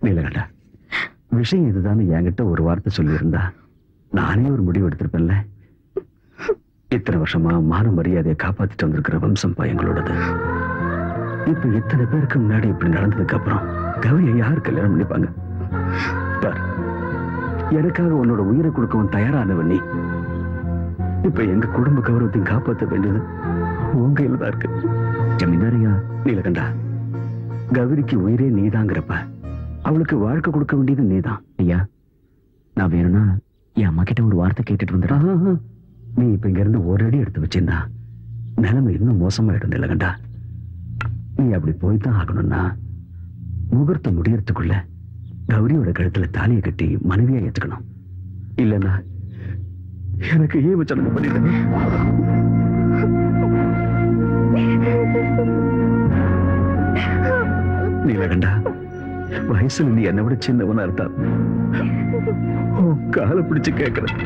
நீலகண்டா, விஷயம் இதுதான். என்கிட்ட ஒரு வார்த்தை சொல்லியிருந்தா நானே ஒரு முடிவு எடுத்திருப்பேன்ல. இத்தனை வருஷமா மான மரியாதையை காப்பாத்திட்டு வந்திருக்கிற வம்சம் எங்களோடது. இப்ப இத்தனை பேருக்கு முன்னாடி இப்படி நடந்ததுக்கு அப்புறம் கௌரியை யார் கல்யாணம் பண்ணிப்பாங்க? பார், எனக்காக உன்னோட உயிரை கொடுக்கவும் தயாரானவன் நீ. இப்ப எங்க குடும்ப கௌரவத்தையும் காப்பாற்ற வேண்டியது உங்க கையில தான் இருக்கு. ஜமீன்தாரையா, நீலகண்டா, கௌரிக்கு உயிரே நீதாங்கிறப்ப அவளுக்கு வாழ்க்கை கொடுக்க வேண்டியது நீதான். ஐயா, நான் வேணும்னா என் அம்மா கிட்ட ஒரு வார்த்தை கேட்டுட்டு வந்துடுறேன். நீ இப்ப இங்க இருந்து ஒரு அடி எடுத்து வச்சிருந்தா நிலைமை இன்னும் மோசமாயிடும் நீலகண்டா. நீ அப்படி போய்தான் ஆகணும்னா முகூர்த்தம் முடியறதுக்குள்ள கௌரியோட கழுத்துல தாலியை கட்டி மனைவியா ஏத்துக்கணும். இல்லன்னா எனக்கு ஈவு சடங்கு பண்ணிடுங்க. நீலகண்டா, வயசுல நீ என்னை விட சின்னவனா இருந்தா காலை பிடிச்சு கேட்கிறேன்.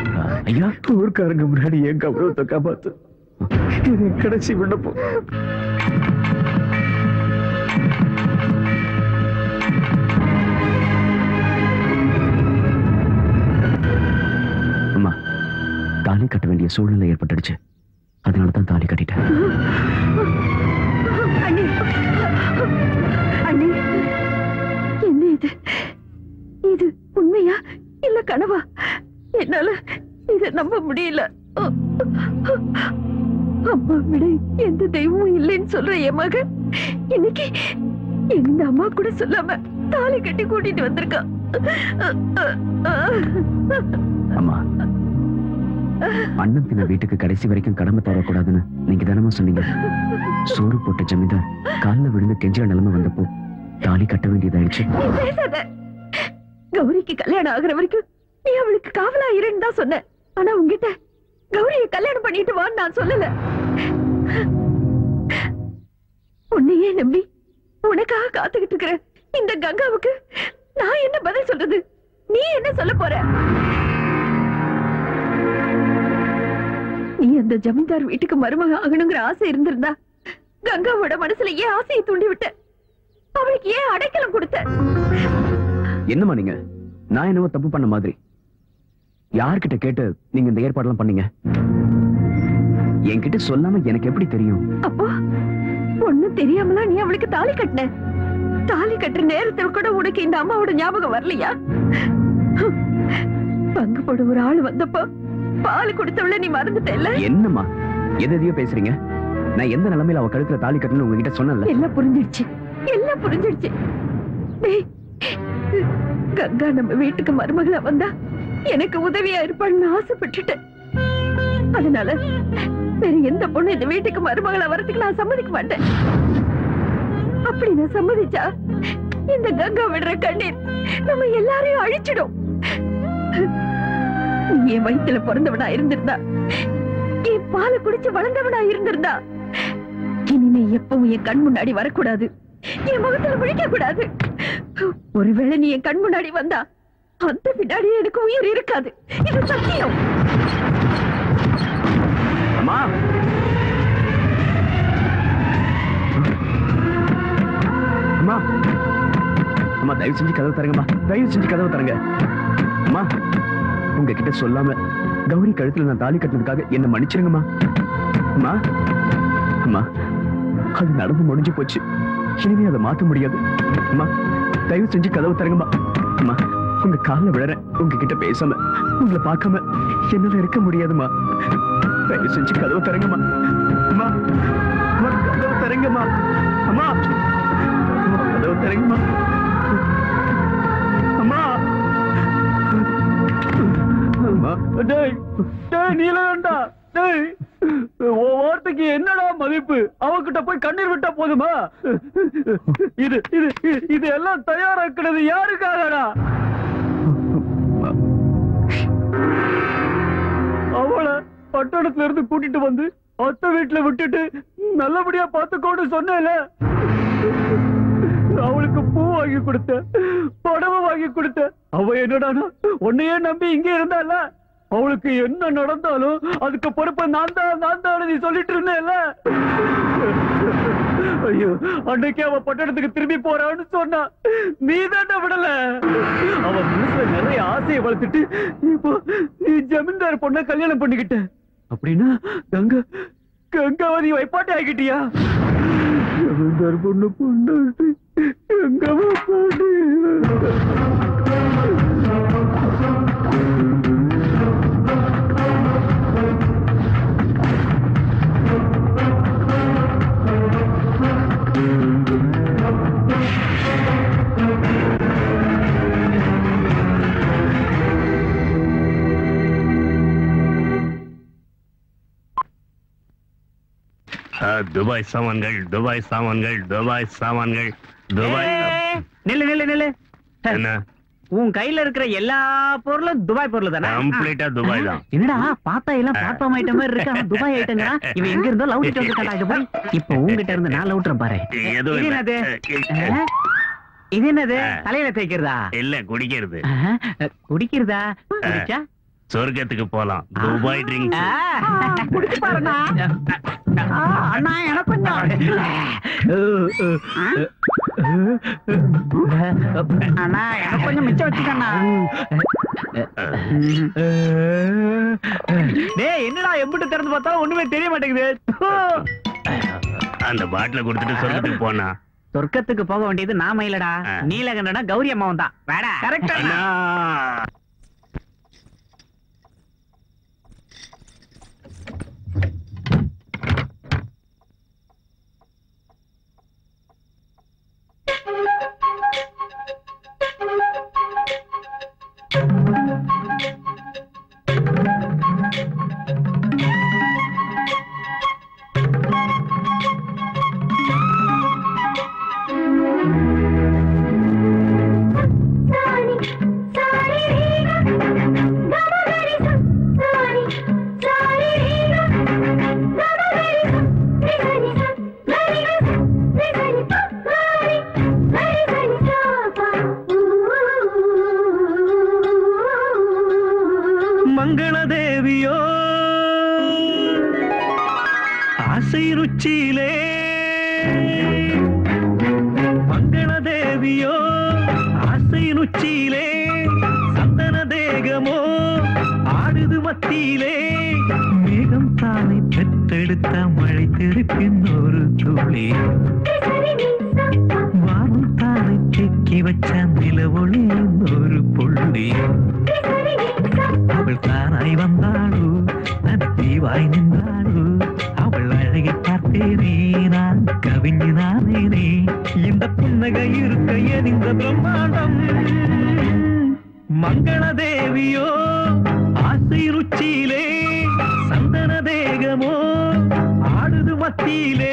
ஐயா, ஊர்க்காரங்க முன்னாடி என் கௌரவத்தை காப்பாத்து. இது கடைசி விண்ணப்பம். அம்மா, தாலி கட்ட வேண்டிய சூழ்நிலை ஏற்பட்டுடுச்சு. அதனாலதான் தாலி கட்டிட்டேன். அண்ணி, அண்ணி, என்ன இது? இது உண்மையா இல்ல கனவா? என்னால இத நம்ப முடியல. அம்மா விட எந்த தெய்வமும் இல்லைன்னு சொல்ற என் மகன் இன்னைக்கு எந்த அம்மா கூட சொல்லாம தாலி கட்டி கூட்டிட்டு வந்திருக்கா. அம்மா, அண்ணன் பின்ன வீட்டுக்கு கடைசி வரைக்கும் கடமை தரக்கூடாதுன்னு நீங்க தானமா சொன்னீங்க. சோறு போட்ட ஜமீன்தார் காலில் விழுந்து கெஞ்சிற நிலைமை வந்தப்போ தாலி கட்ட வேண்டியதாயிடுச்சு. கௌரிக்கு கல்யாணம் ஆகுற வரைக்கும் நீ அவளுக்கு காவலா இருன்னு தான் சொன்ன. ஆனா உங்ககிட்ட கௌரியை கல்யாணம் பண்ணிட்டு வான்னு நான் சொல்லல. உன்னையே நம்பி உனக்காக காத்துக்கிட்டு இருக்கிற இந்த கங்காவுக்கு நான் என்ன பதில் சொல்றது? நீ என்ன சொல்ல போற? நீ அந்த ஜமீன்தார் வீட்டுக்கு மருமக ஆகணுங்கிற ஆசை இருந்திருந்தா கங்காவோட மனசுல ஏன் ஆசையை தூண்டி விட்ட? அவளுக்கு ஏன் அடைக்கலம் கொடுத்த? என்னமா நீங்க? நான் என்னவோ தப்பு பண்ண மாதிரி. யார்கிட்ட கேட்டு நீங்க இந்த ஏற்பாடெல்லாம் பண்ணீங்க? என்கிட்ட சொல்லாம எனக்கு எப்படி தெரியும்? அப்போ ஒண்ணும் தெரியாமலா நீ அவளுக்கு தாலி கட்டின? தாலி கட்டுற நேரத்தில் கூட உனக்கு இந்த அம்மாவோட ஞாபகம் வரலையா? பங்கு போட ஒரு ஆள் வந்தப்போ பால் கொடுத்தவள நீ மறந்துட்டல? என்னம்மா எதையோ பேசுறீங்க? நான் எந்த நிலைமையில அவ கழுத்துல தாலி கட்டணும்னு உங்ககிட்ட சொன்னல? எல்லாம் புரிஞ்சிடுச்சு, எல்லாம் புரிஞ்சிடுச்சு. கங்கா நம்ம வீட்டுக்கு மருமகளா வந்தா எனக்கு உதவியா இருப்பான்னு ஆசைப்பட்டுட்டேன். அதனால வேற எந்த பொண்ணு இந்த வீட்டுக்கு மருமகளா வரதுக்கு நான் சம்மதிக்க மாட்டேன். அப்படி நான் சம்மதிச்சா இந்த கங்கா விடுற கண்ணீர் நம்ம எல்லாரையும் அழிச்சிடும். என் வயித்துல பிறந்தவனா இருந்திருந்தா, என் பாலை குடிச்சு வளர்ந்தவனா இருந்திருந்தா, இனிமே எப்பவும் என் கண் முன்னாடி வரக்கூடாது, என் முகத்துல விழிக்க கூடாது. ஒருவேளை நீ என் கண் முன்னாடி வந்தா அந்த பின்னாடி எனக்கு உயிர் இருக்காது. இது சத்தியம். அம்மா அம்மா அம்மா, தயவு செஞ்சு கதவு தரங்கம்மா, தயவு செஞ்சு கதவு தரங்க. அம்மா, உங்ககிட்ட சொல்லாம கௌரி கழுத்துல நான் தாலி கட்டினதுக்காக என்ன மன்னிச்சிருங்கம்மா. அம்மா அம்மா, அது நடந்து முடிஞ்சு போச்சு, இனிமே அதை மாத்த முடியாது. அம்மா, தயவு செஞ்சு கதவு தரங்கம்மா. அம்மா, உங்க கால விழறேன், உங்ககிட்ட பேசாம உங்களை பார்க்காம என்னால இருக்க முடியாதுமா. தயவு செஞ்சு கதவு தரங்கம்மா. அம்மா அம்மா, கதவு தரங்கம்மா. அம்மா கதவு தரங்கம்மா. அம்மா அம்மா, டேய் டேய் நீலகண்டா, டேய் வார்த்தைக்கு என்னடா மதிப்பு? அவகிட்ட போய் கண்ணீர் விட்டா போதுமா? இது இது இது எல்லாம் தயாராக்குறது யாருக்காகடா? அவளை பட்டணத்துல இருந்து கூட்டிட்டு வந்து அத்தை வீட்டுல விட்டுட்டு நல்லபடியா பாத்துக்கோன்னு சொன்னேல. அவளுக்கு பூ வாங்கி கொடுத்த, புடவை வாங்கி கொடுத்த. அவ என்னடானா உன்னையே நம்பி இங்க இருந்தால. அவளுக்கு என்ன நடந்தாலும் அதுக்கு பொறுப்ப நான் தான் நீ சொல்லிட்டு இருந்தேல. ஐயோ, அன்னைக்கு அவ பட்டணத்துக்கு திரும்பி போறான்னு சொன்னா நீ தானே விடல. அவ மனசுல நிறைய ஆசையை வளர்த்துட்டு இப்போ நீ ஜமீன்தார் பொண்ண கல்யாணம் பண்ணிக்கிட்ட. அப்படின்னா கங்காவதி வைப்பாட்டி ஆகிட்டியா? ஜமீன்தார் பொண்ணு பொண்ணு கங்காவா பாட்டி. துபாய் சாமான்கள், துபாய் சாமான்கள், துபாய் சாமான்கள், துபாய். நில்லு நில்லு நில்லு. என்ன உன் கையில இருக்கிற எல்லா பொருளும் துபாய் பொருள் தானே? கம்ப்ளீட்டா துபாய் தான். என்னடா பார்த்தா எல்லாம் பிளாட்ஃபார்ம் ஐட்டம் மாதிரி இருக்கு, அவன் துபாய் ஐட்டங்கடா. இவன் எங்க இருந்தோ லவுட் வந்திருக்காடா. இது போய் இப்போ உங்ககிட்ட இருந்து நான் லவுட்றேன் பாரு. ஏதோ இது என்னது? இது என்னது? தலையில தேய்க்கிறதா? இல்ல, குடிக்கிறது. குடிக்கிறதா? குடிச்சா சொர்க்கத்துக்கு போலாம். Dubai drinks. குடிச்சு பாருண்ணா. அண்ணா எனக்கு கொஞ்சம். அண்ணா எனக்கு கொஞ்சம் மிச்சம் வச்சுக்கண்ணா. டேய், என்னடா எம்பிட்டு திறந்து பார்த்தா ஒண்ணுமே தெரிய மாட்டேங்குது. அந்த பாட்டில கொடுத்துட்டு சொர்க்கத்துக்கு போனா. சொர்க்கத்துக்கு போக வேண்டியது நாம இல்லடா, நீலகண்டனா கௌரி அம்மாவும் தான். வேடா கரெக்டா? மங்களதேவியோ ஆசை ருச்சியிலே, மங்களதேவியோ ஆசை ருச்சியிலே, சந்தன தேகமோ ஆடுது மத்தியிலே. மேகம் தானை பெற்றெடுத்த மழை திருப்பின் ஒரு துளி, வானம் தானை செக்கி வச்ச நில ஒளியின் ஒரு புள்ளி. அவள் தானாய் வந்தாளோ, தனித்தீவாய் நின்றாளோ, அவள் அழகை பார்த்தேனே நான் கவிஞனானேனே. இந்த புன்னகை இருக்க இந்த பிரம்மாண்டம் மங்கள தேவியோ ஆசை ருச்சியிலே சந்தன தேகமோ ஆடுது மத்தியிலே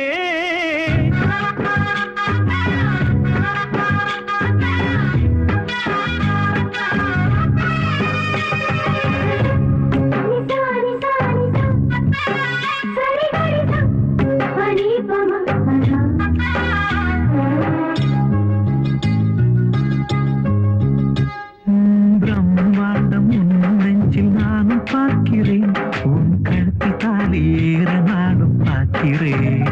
பிரம்மாண்டம் உன் நெஞ்சில் நானும் பார்க்கிறேன் உன் கழுத்து தாலி ஏற நானும் பார்க்கிறேன்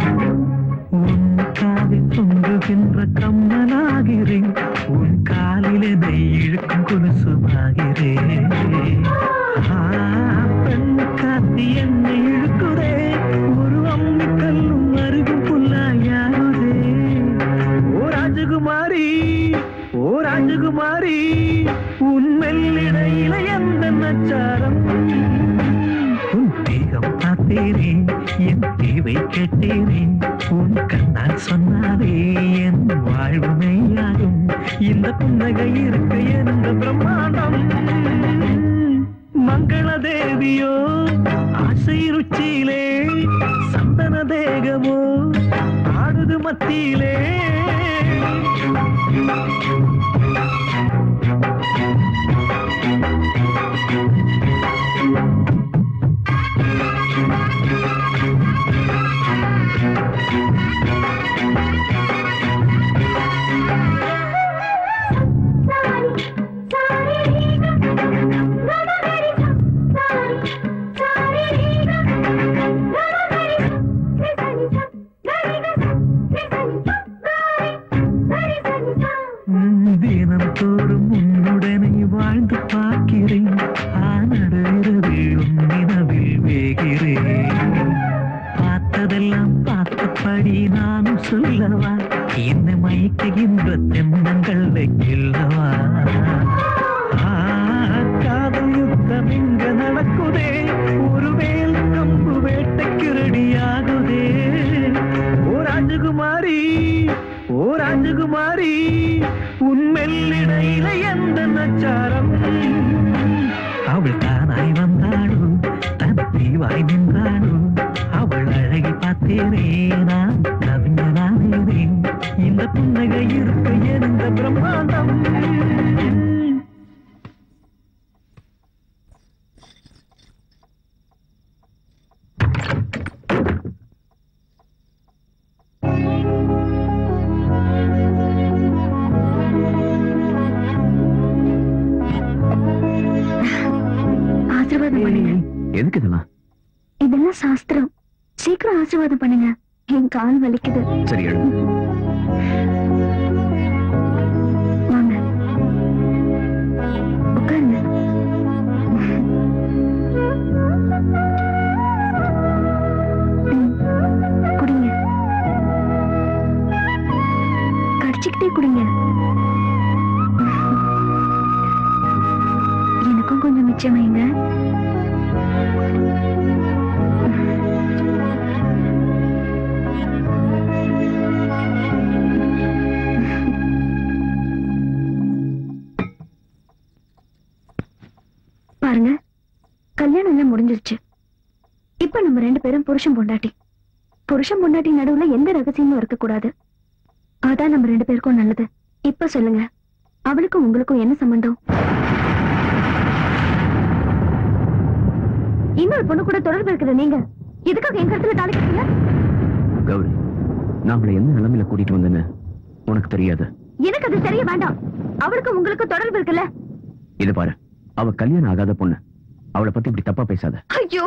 உன் காதில் தொங்குகின்ற கம்மலாகிறேன் உன் காலிலே நெய் இழுக்கும் கொலுசுமாகிறேன் பெண் காத்தி என்னை இழுக்குதே ஒரு அம்மி கல்லும் அருகும் புல்லாயாகுதே ஓ ராஜகுமாரி ஓ ராஜகுமாரி உன் மெல்லிடையில எந்த நச்சாரம் உன் தேகம் பார்த்தேனே என் தேவை கேட்டேனே உன் கண்ணால் சொன்னாலே என் வாழ்வு மெய்யாகும் இந்த புன்னகை இருக்க எந்த பிரம்மாண்டம் மங்கள தேவியோ ஆசை ருச்சியிலே சந்தன தேகமோ ஆடுது மத்தியிலே தினம் தோறும் உன்னுடனே வாழ்ந்து பார்க்கிறேன் ஆனடுகிறது உன் நினைவில் வேகிறேன் பார்த்ததெல்லாம் பார்த்தபடி நானும் சொல்லவா என்னை மயக்குகின்ற தென்னங்கள் வைக்கில்லவா காதல் யுத்தம் இங்க நடக்குதே ஒரு வேல் கம்பு வேட்டைக்கு ரெடியாகுதே ஓ ராஜகுமாரி ஓ ராஜகுமாரி உன் மெல்லிடையில எந்த நச்சாரம் அவள் தானாய் வந்தாளோ தன் தீவாய் நின்றாளோ அவள் அழகி பார்த்தேனே நான் கவிஞனானேனே இந்த புன்னகை இருக்க எந்த பிரம்மாண்டம் ஆசீர்வாதம் பண்ணுங்க. எதுக்கு இதெல்லாம்? இதெல்லாம் சாஸ்திரம். சீக்கிரம் ஆசீர்வாதம் பண்ணுங்க, என் கால் வலிக்குது. சரி எழு. வாங்க உட்காருங்க. குடிங்க, கடிச்சுக்கிட்டே குடிங்க. எனக்கும் கொஞ்சம் மிச்சம் வைங்க. பாருங்க, கல்யாணம் எல்லாம் முடிஞ்சிருச்சு. இப்ப நம்ம 2 பேரும் புருஷன் பொண்டாட்டி. புருஷன் பொண்டாட்டி நடுவுல எந்த ரகசியமும் இருக்க கூடாது. அதான் நம்ம 2 பேருக்கும் நல்லது. இப்ப சொல்லுங்க, அவளுக்கும் உங்களுக்கும் என்ன சம்பந்தம்? இன்னொரு பொண்ணு கூட தொடர்பு இருக்குது. நீங்க எதுக்காக என் கருத்துல தாளிக்கிறீங்க? கௌரி, நான் அவளை எந்த நிலைமையில கூட்டிட்டு வந்தேன்னு உனக்கு தெரியாது. எனக்கு அது தெரிய வேண்டாம். அவளுக்கும் உங்களுக்கும் தொடர்பு இருக்குல்ல? இது பாரு, அவ கல்யாணம் ஆகாத பொண்ணு. அவளை பத்தி இப்படி தப்பா பேசாத. ஐயோ,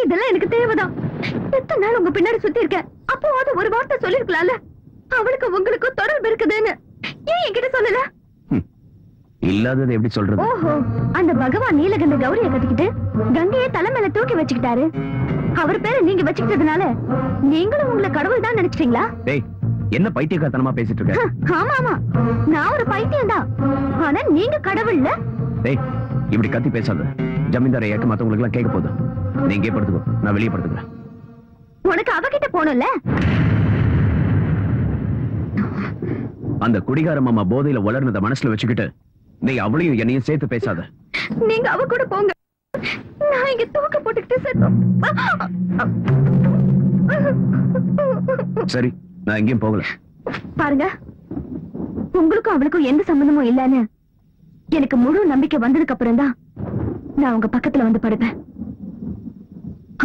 இதெல்லாம் எனக்கு தேவைதான். எத்தனை நாள் உங்க பின்னாடி சுத்தி இருக்கேன். அப்போ அது ஒரு வார்த்தை சொல்லிருக்கலாம்ல, அவளுக்கு உங்களுக்கும் தொடர்பு இருக்குதுன்னு. ஏன் என்கிட்ட சொல்லல? இல்லாதது எப்படி சொல்றது? ஓஹோ, அந்த பகவான் நீலகண்ட கௌரிய கட்டிக்கிட்டு கங்கையை தலைமையில தூக்கி வச்சுக்கிட்டாரு. அவர் பேரை நீங்க வச்சுக்கிட்டதுனால நீங்களும் உங்களை கடவுள் தான் நினைச்சிட்டீங்களா? டேய், என்ன பைத்தியக்காரத்தனமா பேசிட்டு இருக்க? ஆமா ஆமா, நான் ஒரு பைத்தியம் தான். ஆனா நீங்க கடவுள்ல. டேய், இப்படி கத்தி பேசாத. ஜமீன்தாரை ஏக்க மத்தவங்களுக்கு எல்லாம் கேட்க போதும். நீங்க படுத்துக்கோ, நான் வெளியே படுத்துக்கிறேன். உனக்கு அவகிட்ட போகணும்ல? அந்த குடிகார மாமா போதையில வளர்னத மனசுல வச்சுக்கிட்டு நீ அவளையும் என்னையும் சேர்த்து பேசாத. நீங்க அவ கூட போங்க. நான் இங்க தூக்க போட்டுக்கிட்டு செத்தோம். சரி, நான் எங்கேயும் போகல. பாருங்க, உங்களுக்கும் அவளுக்கும் எந்த சம்பந்தமும் இல்லன்னு எனக்கு முழு நம்பிக்கை வந்ததுக்கு அப்புறம் தான் நான் உங்க பக்கத்துல வந்து படுப்பேன்.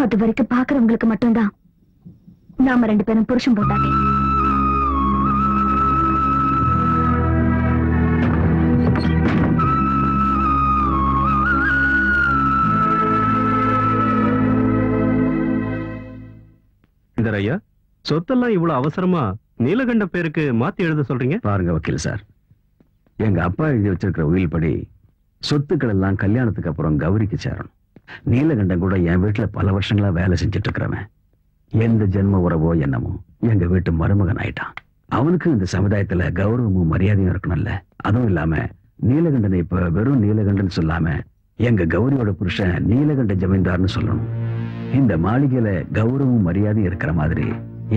அது வரைக்கும் பாக்குறவங்களுக்கு மட்டும்தான் நாம 2 பேரும் புருஷன் போட்டாங்க. இந்த ஐயா, சொத்தெல்லாம் இவ்வளவு அவசரமா நீலகண்ட பேருக்கு மாத்தி எழுத சொல்றீங்க? பாருங்க வக்கீல் சார், எங்க அப்பா எழுதி வச்சிருக்கிற உயில் படி சொத்துக்கள் எல்லாம் கல்யாணத்துக்கு அப்புறம் கௌரிக்கு சேரணும். நீலகண்டன் கூட என் வீட்டுல பல வருஷங்களா வேலை செஞ்சுட்டு இருக்கிறவன். எந்த ஜென்ம உறவோ என்னமோ எங்க வீட்டு மருமகன் ஆயிட்டான். அவனுக்கு இந்த சமுதாயத்துல கௌரவமும் மரியாதையும் இருக்கணும்ல. அதுவும் இல்லாம நீலகண்டனை இப்ப வெறும் நீலகண்டன் சொல்லாம எங்க கௌரியோட புருஷன் நீலகண்ட ஜமீன்தார்னு சொல்லணும். இந்த மாளிகையில கௌரவமும் மரியாதையும் இருக்கிற மாதிரி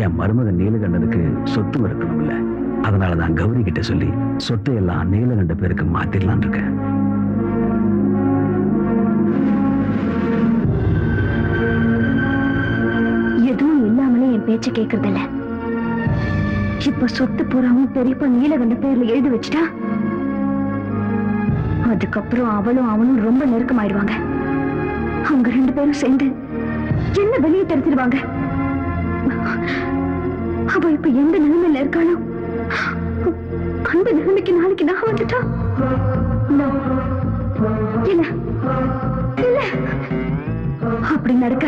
என் மருமகன் நீலகண்டனுக்கு சொத்தும் இருக்கணும்ல. அதனாலதான் கௌரி கிட்ட சொல்லி சொத்தை எல்லாம் நீலகண்ட பேருக்கு மாத்திரலாம் இருக்கேன். எதுவும் இல்லாமலே என் பேச்ச கேக்குறதில்ல. இப்ப சொத்து பூராவும் பெரியப்பா நீலகண்ட பேர்ல எழுதி வச்சுட்டா அதுக்கப்புறம் அவளும் அவனும் ரொம்ப நெருக்கமாயிடுவாங்க. அவங்க 2 பேரும் சேர்ந்து என்ன வெளியே தெரிஞ்சிருவாங்க. அவ இப்ப எந்த நிலைமையில இருக்காளோ அந்த நிலைமைக்கு நாளைக்கு நான் வந்துட்டா இல்ல இல்ல அப்படி நடக்க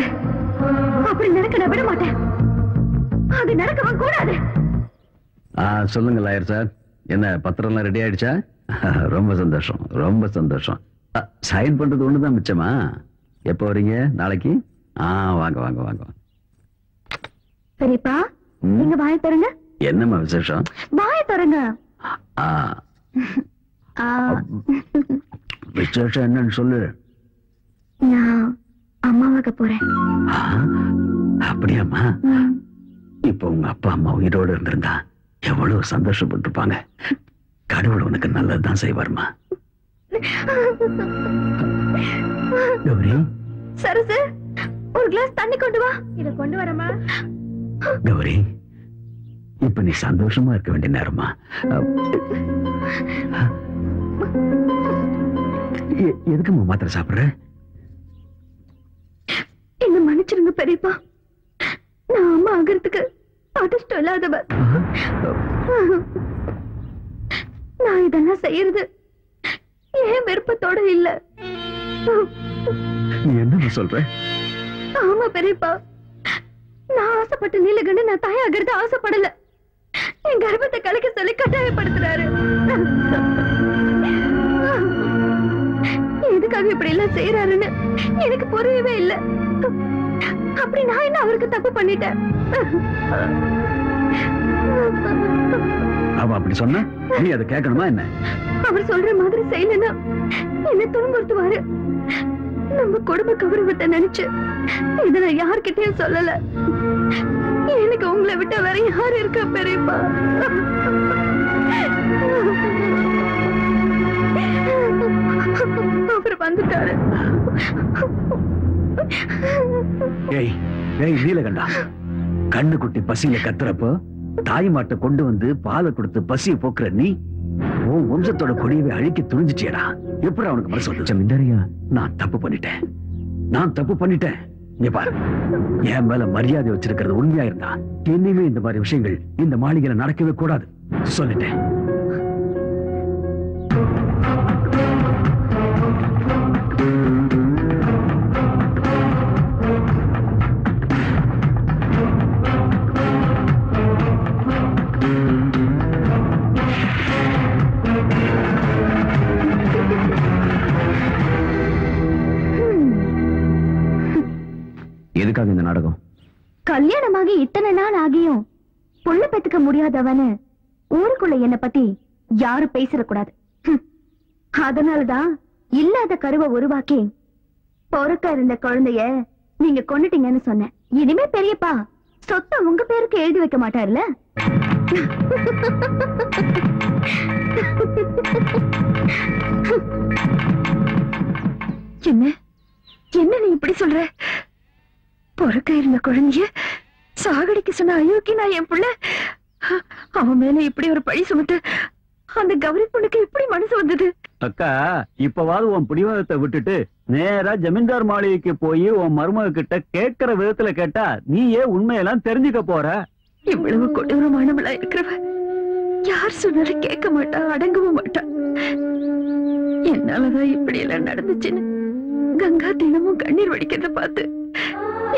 நான் விட மாட்டேன். அது நடக்கவும் கூடாது. சொல்லுங்க லாயர் சார், என்ன பத்திரம் எல்லாம் ரெடி ஆயிடுச்சா? ரொம்ப சந்தோஷம், ரொம்ப சந்தோஷம். சைன் பண்றது ஒண்ணுதான் மிச்சமா? எப்ப வரீங்க? நாளைக்கு? வாங்க வாங்க வாங்க. பெரியப்பா, நீங்க வாயை தருங்க. என்னம்மா விசேஷம்? வாயை தருங்க. விசேஷம் என்னன்னு சொல்லு. நான் அம்மாவாக போறேன். அப்படியாம்மா? இப்ப உங்க அப்பா அம்மா உயிரோடு இருந்திருந்தா எவ்வளவு சந்தோஷப்பட்டிருப்பாங்க. கடவுள் உனக்கு நல்லதுதான் செய்வார்மா. கௌரி, சரசு, ஒரு கிளாஸ் தண்ணி கொண்டு வா. இத கொண்டு வரமா? கௌரி, இப்ப நீ சந்தோஷமா இருக்க வேண்டிய நேரமா. எதுக்கு மாத்திரை சாப்பிடுற? என்ன மன்னிச்சிருங்க பெரியப்பா, நான் அம்மா ஆகிறதுக்கு அதிர்ஷ்டம் இல்லாதவ. நான் இதெல்லாம் செய்யறது ஏன் விருப்பத்தோட இல்ல. நீ என்ன சொல்ற? ஆமா பெரியப்பா, நான் ஆசைப்பட்ட நீலகண்டன் நான் தாயாகிறது ஆசைப்படல. என் கர்ப்பத்தை கலைக்க சொல்லி கட்டாயப்படுத்துறாரு. எதுக்காக இப்படி எல்லாம் செய்யறாருன்னு எனக்கு புரியவே இல்லை. அப்படி நான் என்ன அவருக்கு தப்பு பண்ணிட்டேன்? அவ அப்படி சொன்ன நீ அதை கேட்கணுமா என்ன? அவர் சொல்ற மாதிரி செய்யலன்னா என்ன துன்புறுத்துவாரு. நம்ம குடும்ப கௌரவத்தை நினைச்சு இதை நான் யார்கிட்டயும் சொல்லல. எனக்கு உங்களை விட்ட வேற யாரு இருக்கா பெரியப்பா? அவர் வந்துட்டாரு. ஏய் ஏய் நீலகண்டா, கண்ணு குட்டி பசியில கத்துறப்போ தாய் மாட்டை கொண்டு வந்து பாலை கொடுத்து பசியை போக்குற நீ உன் வம்சத்தோட கொடியவை அழிக்க துணிஞ்சிட்டியடா. எப்படி அவனுக்கு மனசு வந்து? ஜமீன்தாரியா, நான் தப்பு பண்ணிட்டேன். நீ பாரு, என் மேல மரியாதை வச்சிருக்கிறது உண்மையா இருந்தா இனிமே இந்த மாதிரி விஷயங்கள் இந்த மாளிகையில நடக்கவே கூடாது சொல்லிட்டேன். எதுக்காக இந்த நாடகம்? கல்யாணமாகி இத்தனை நாள் ஆகியும் புள்ள பெத்துக்க முடியாதவனு ஊருக்குள்ள என்ன பத்தி யாரும் பேசிடக்கூடாது. அதனாலதான் இல்லாத கருவை உருவாக்கி பொறுக்க இருந்த குழந்தைய நீங்க கொன்னுட்டீங்கன்னு சொன்னேன். இனிமே பெரியப்பா சொத்தை உங்க பேருக்கு எழுதி வைக்க மாட்டாருல்ல? என்ன என்ன நீ இப்படி சொல்ற? பொறுக்க இருந்த குழந்தைய சாகடிக்க சொன்ன அயோக்கி நான் என் புள்ள. அவன் மேல இப்படி ஒரு பழி சுமத்து அந்த கௌரி பொண்ணுக்கு எப்படி மனசு வந்தது? அக்கா, இப்பவாது உன் பிடிவாதத்தை விட்டுட்டு நேரா ஜமீன்தார் மாளிகைக்கு போய் உன் மருமக கிட்ட கேட்கிற விதத்துல கேட்டா நீயே உண்மையெல்லாம் தெரிஞ்சுக்க போற. இவ்வளவு கொடூரமானவளா இருக்கிறவ யார் சொன்னாலும் கேட்க மாட்டா, அடங்கவும் மாட்டா. என்னாலதான் இப்படி எல்லாம் நடந்துச்சுன்னு கங்கா தினமும் கண்ணீர் வடிக்கிறத பார்த்து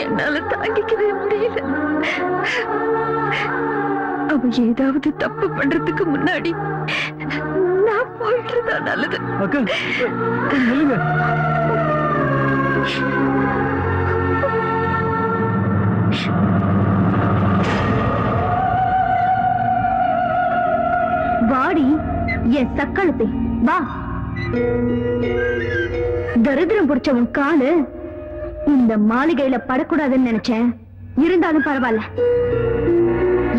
என்னால தாங்கிக்கவே முடியல. அவ ஏதாவது தப்பு பண்றதுக்கு முன்னாடி நான் போயிட்டுறதா நல்லது. அக்கா நில்லுங்க. வாடி என் சக்களத்தை வா. தரித்திரம் பிடிச்சவன் காலு இந்த மாளிகையில படக்கூடாதுன்னு நினைச்சேன். இருந்தாலும் பரவாயில்ல.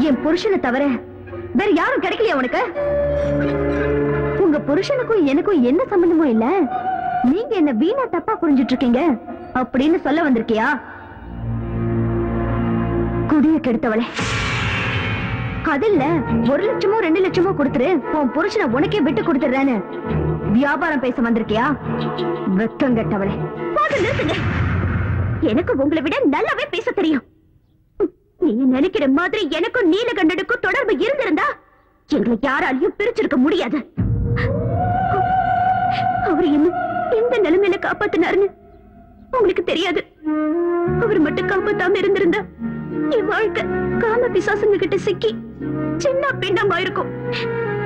என் புருஷனை தவிர வேற யாரும் கிடைக்கலையா உனக்கு? உங்க புருஷனுக்கும் எனக்கும் என்ன சம்பந்தமும் இல்ல. நீங்க என்ன வீணா தப்பா புரிஞ்சிட்டு இருக்கீங்க அப்படின்னு சொல்ல வந்திருக்கியா? குடிய கெடுத்தவளே, அதில்ல 1 லட்சமோ 2 லட்சமோ கொடுத்துரு உன் புருஷனை உனக்கே விட்டு கொடுத்துறேன்னு வியாபாரம் பேச வந்திருக்கியா? வெக்கம் கெட்டவளே. நிறுத்துங்க. எனக்கு உங்களை விட நல்லாவே பேச தெரியும். நீங்க நினைக்கிற மாதிரி எனக்கும் நீலகண்டனுக்கும் தொடர்பு இருந்திருந்தா எங்களை யாராலையும் பிரிச்சிருக்க முடியாது. அவர் என்ன எந்த நிலைமையில காப்பாத்தினாருன்னு உங்களுக்கு தெரியாது. அவர் மட்டும் காப்பாத்தாம இருந்திருந்தா என் வாழ்க்கை காம பிசாசுங்க கிட்ட சிக்கி சின்ன பின்னமாயிருக்கும்.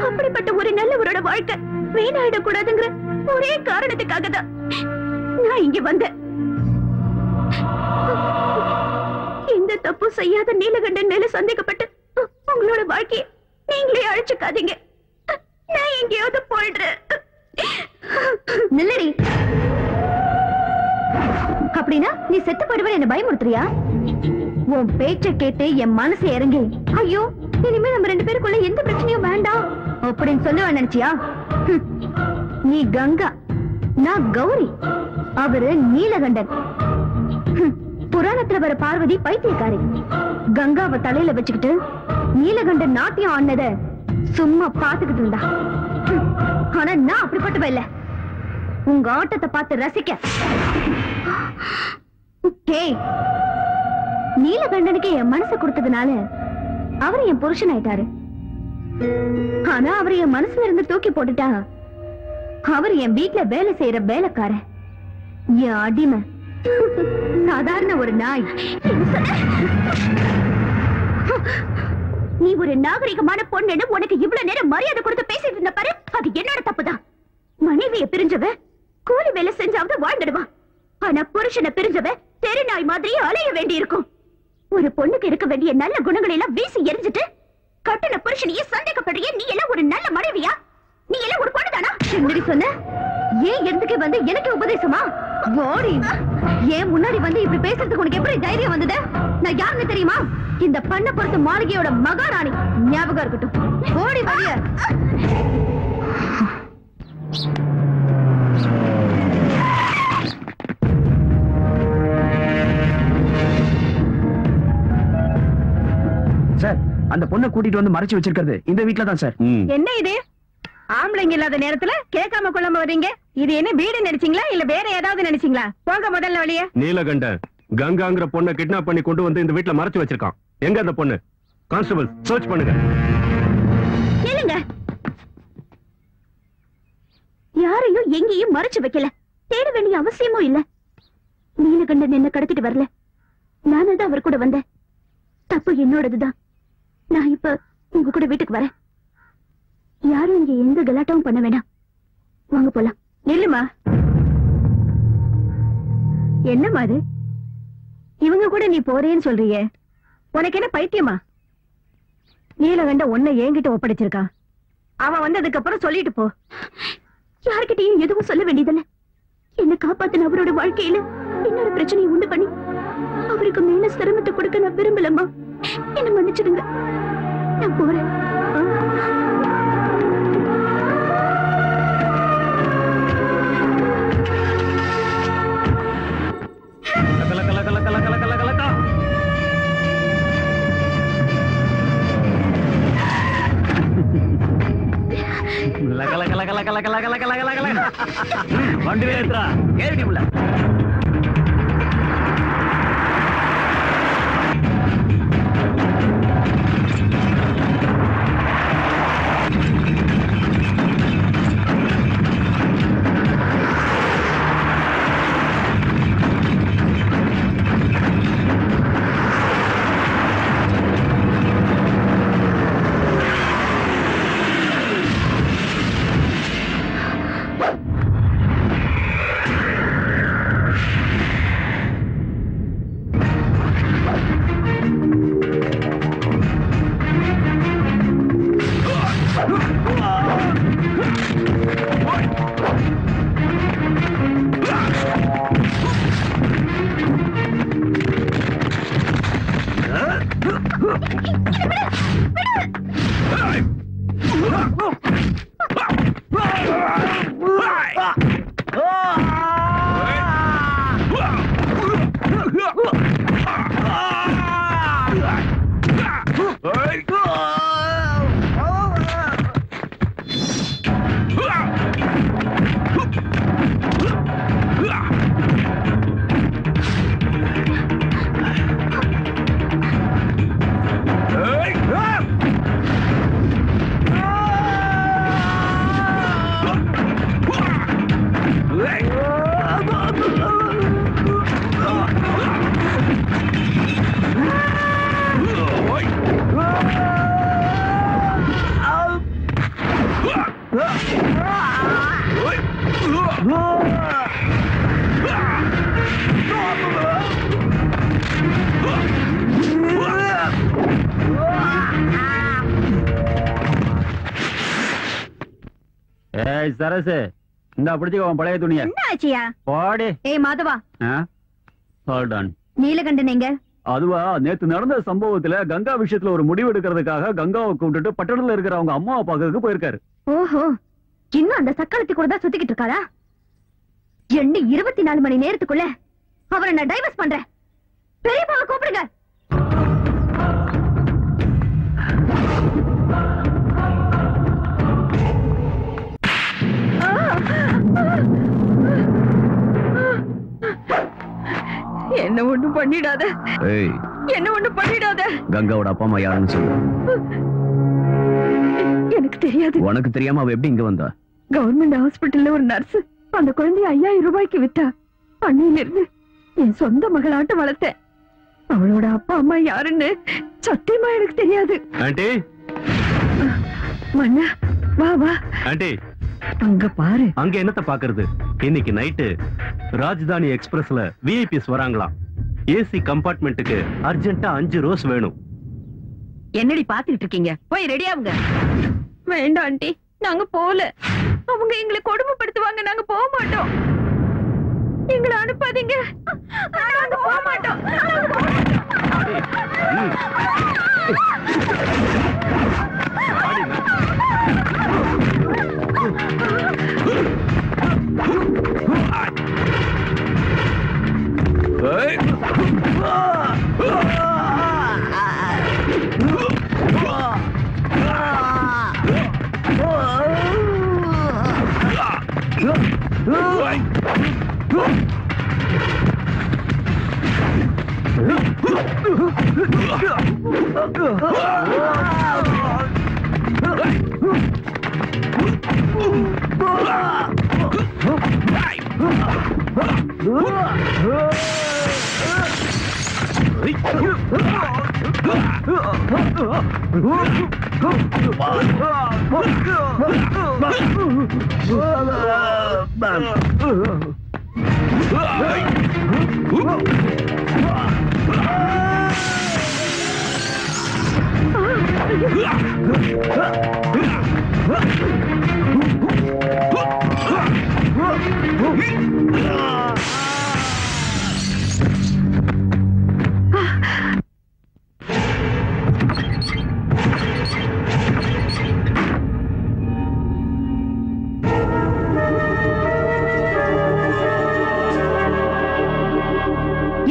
அப்படிப்பட்ட ஒரு நல்லவரோட வாழ்க்கை வீணாயிடக்கூடாதுங்கிற ஒரே காரணத்துக்காக தான் நான் இங்க வந்தேன். எந்த தப்பு செய்யாத நீலகண்டன் மேல சந்தேகப்பட்டு உங்களோட வாழ்க்கையை நீங்களே அழிச்சுக்காதீங்க. நான் எங்கேயாவது போயிடுறேன். நில்லடி. அப்படின்னா நீ செத்து போயிடுவேன் என்ன பயமுறுத்துறியா? உன் பேச்ச கேட்டு என் மனசு இறங்கி ஐயோ இனிமே நம்ம 2 பேருக்குள்ள எந்த பிரச்சனையும் வேண்டாம் அப்படின்னு சொல்லுவேன் நினைச்சியா? நீ கங்கா, நான் கௌரி, அவரு நீலகண்டன். புராணத்துல வர பார்வதி பைத்தியக்காரி. கங்காவை தலையில வச்சுக்கிட்டு நீலகண்டன் நாட்டியம் ஆனத சும்மா பாத்துக்கிட்டு இருந்தா. ஆனா நான் அப்படிப்பட்டவ இல்ல. உங்க ஆட்டத்தை பார்த்து ரசிக்க. நீலகண்டனுக்கு என் மனசை கொடுத்ததுனால அவர் என் புருஷன் ஆயிட்டாரு. ஆனா அவர் என் மனசுல இருந்து தூக்கி போட்டுட்டா அவர் என் வீட்டுல வேலை செய்யற வேலைக்காரன், என் அடிமை, சாதாரண ஒரு நாய். நீ ஒரு நாகரிகமான பொண்ணுன்னு உனக்கு இவ்வளவு நேரம் மரியாதை கொடுத்து பேசிட்டு இருந்த பாரு, அது என்னோட தப்புதான். மனைவியை பிரிஞ்சவ கூலி வேலை செஞ்சாவது வாழ்ந்துடுவான். ஆனா புருஷனை பிரிஞ்சவ தெரு நாய் மாதிரி அலைய வேண்டி இருக்கும். ஒரு பொண்ணுக்கு இருக்க வேண்டிய நல்ல குணங்களை எல்லாம் வீசி எரிஞ்சிட்டு கட்டின புருஷனையே சந்தேகப்படுறிய நீ எல்லாம் ஒரு நல்ல மனைவியா? நீ எல்லாம் ஒரு பொண்ணுதானா? என்னடி சொன்ன? ஏன் எதுக்கு வந்து எனக்கு உபதேசமா? ஓடி ஏன் முன்னாடி வந்து இப்படி பேசுறதுக்கு உனக்கு எப்படி தைரியம் வந்தது? நான் யாருன்னு தெரியுமா? இந்த பண்ண பொறுத்த மாளிகையோட மகாராணி. ஞாபகம் இருக்கட்டும். ஓடி வரிய. சார், அந்த பொண்ணை கூட்டிட்டு வந்து மறைச்சு வச்சிருக்கிறது இந்த வீட்டுல தான் சார். என்ன இது? ஆம்பளைங்க இல்லாத நேரத்துல கேட்காம கொள்ளாம வர்றீங்க. இது என்ன வீடு நினைச்சீங்களா இல்ல வேற ஏதாவது நினைச்சீங்களா? போங்க முதல்ல வழியே. நீலகண்டன் கங்காங்கிற பொண்ணை கிட்னாப் பண்ணி கொண்டு வந்து இந்த வீட்டுல மறைச்சு வச்சிருக்கான். எங்க அந்த பொண்ணு? கான்ஸ்டபிள் சர்ச் பண்ணுங்க. கேளுங்க, யாரையும் எங்கேயும் மறைச்சு வைக்கல. தேட வேண்டிய அவசியமும் இல்ல. நீலகண்டன் என்ன கடத்திட்டு வரல, நானே தான் அவர் கூட வந்தேன். தப்பு என்னோடதுதான். நான் இப்ப உங்க கூட வீட்டுக்கு வரேன். யாரும் இங்க எந்த கலாட்டாவும் பண்ண வேண்டாம். வாங்க போலாம். நில்லுமா. என்னம்மா அது? இவங்க கூட நீ போறேன்னு சொல்றியே, உனக்கு என்ன பைத்தியமா? நீலகண்ட உன்னை என்கிட்ட ஒப்படைச்சிருக்கான். அவன் வந்ததுக்கு அப்புறம் சொல்லிட்டு போ. யார்கிட்டயும் எதுவும் சொல்ல வேண்டியதில்ல. என்ன காப்பாத்தின அவரோட வாழ்க்கையில இன்னொரு பிரச்சனையை உண்டு பண்ணி அவருக்கு மேல சிரமத்தை கொடுக்க நான் விரும்பலம்மா. என்ன மன்னிச்சிடுங்க. நான் போறேன். வண்டி ஏத்துறா ஏறிடி உள்ள. சரசு இந்த பிடிச்சுக்கோ பழைய துணிய. என்ன ஆச்சியா? போடி. ஏய் மாதவா, ஹோல்ட் ஆன். நீலகண்டன் எங்க? அதுவா, நேத்து நடந்த சம்பவத்துல கங்கா விஷயத்துல ஒரு முடிவு எடுக்கிறதுக்காக கங்காவை கூப்பிட்டுட்டு பட்டணத்துல இருக்கிற அவங்க அம்மாவை பாக்கிறதுக்கு போயிருக்காரு. ஓஹோ, இன்னும் அந்த சக்காலத்து கூட தான் சுத்திக்கிட்டு இருக்காரா? என்ன 24 மணி நேரத்துக்குள்ள அவரை நான் டைவர்ஸ் பண்றேன். பெரியப்பாவை கூப்பிடுங்க. என்ன ஒண்ணும் பண்ணிடாத. என்ன ஒண்ணும் பண்ணிடாத. கங்காவோட அப்பா அம்மா யாருன்னு சொல்லு. எனக்கு தெரியாது. உனக்கு தெரியாம அவ எப்படி இங்க வந்தா? கவர்மெண்ட் ஹாஸ்பிட்டல்ல ஒரு நர்ஸ் அந்த குழந்தைய 5000 ரூபாய்க்கு வித்தா. அன்னையில இருந்து என் சொந்த மகளாட்ட வளர்த்தேன். அவளோட அப்பா அம்மா யாருன்னு சத்தியமா எனக்கு தெரியாது. ஆண்டி, மண்ணா வா வா. ஆண்டி, அங்க பாரு. அங்க என்னத்த பாக்குறது? இன்னைக்கு நைட்டு ராஜதானி எக்ஸ்பிரஸ்ல விஐபிஸ் வராங்களாம். ஏசி கம்பார்ட்மெண்ட்டுக்கு அர்ஜென்ட்டா 5 ரோஸ் வேணும். என்னடி பாத்துக்கிட்டு இருக்கீங்க? போய் ரெடி ஆகுங்க. வேண்டாம் ஆண்டி, நாங்க போல. அவங்க எங்களை கொடுமைப்படுத்துவாங்க. நாங்க போக மாட்டோம். எங்களை அனுப்பாதீங்க. நாங்க போக மாட்டோம்.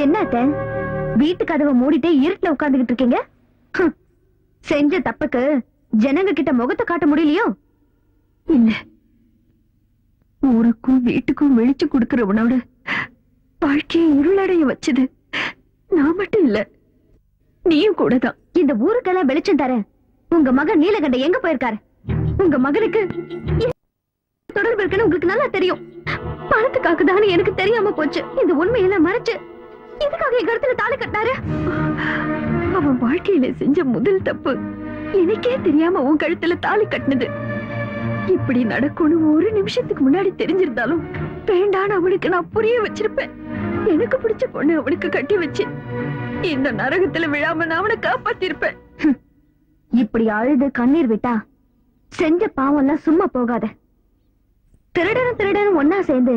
என்னத்த வீட்டு கதவை மூடிட்டே இருட்டுல உட்கார்ந்துகிட்டு இருக்கீங்க? செஞ்ச தப்புக்கு ஜனங்க கிட்ட முகத்தை காட்ட முடியலையோ? இல்ல, ஊருக்கும் வீட்டுக்கும் வெளிச்சு கொடுக்கறவனோட வாழ்க்கையை இருளடைய வச்சது நான் மட்டும் இல்ல, நீயும் கூட தான். இந்த ஊருக்கெல்லாம் வெளிச்சம் தர உங்க மகன் நீலகண்ட எங்க போயிருக்காரு? உங்க மகனுக்கு தொடர்பு இருக்குன்னு உங்களுக்கு நல்லா தெரியும். பணத்துக்காக தானே எனக்கு தெரியாம போச்சு. இந்த உண்மையெல்லாம் மறைச்சு இதுக்காக எங்க இடத்துல தாலி கட்டினாரு. அவன் வாழ்க்கையில செஞ்ச முதல் தப்பு எனக்கே தெரியாம உன் கழுத்துல தாலி கட்டினது. இப்படி நடக்கும்னு ஒரு நிமிஷத்துக்கு முன்னாடி தெரிஞ்சிருந்தாலும் வேண்டான்னு அவனுக்கு நான் புரிய வச்சிருப்பேன். எனக்கு பிடிச்ச பொண்ணு அவனுக்கு கட்டி வச்சு இந்த நரகத்துல விழாம நான் அவனை காப்பாத்திருப்பேன். இப்படி அழுது கண்ணீர் விட்டா செஞ்ச பாவம் எல்லாம் சும்மா போகாத. திருடனும் ஒன்னா சேர்ந்து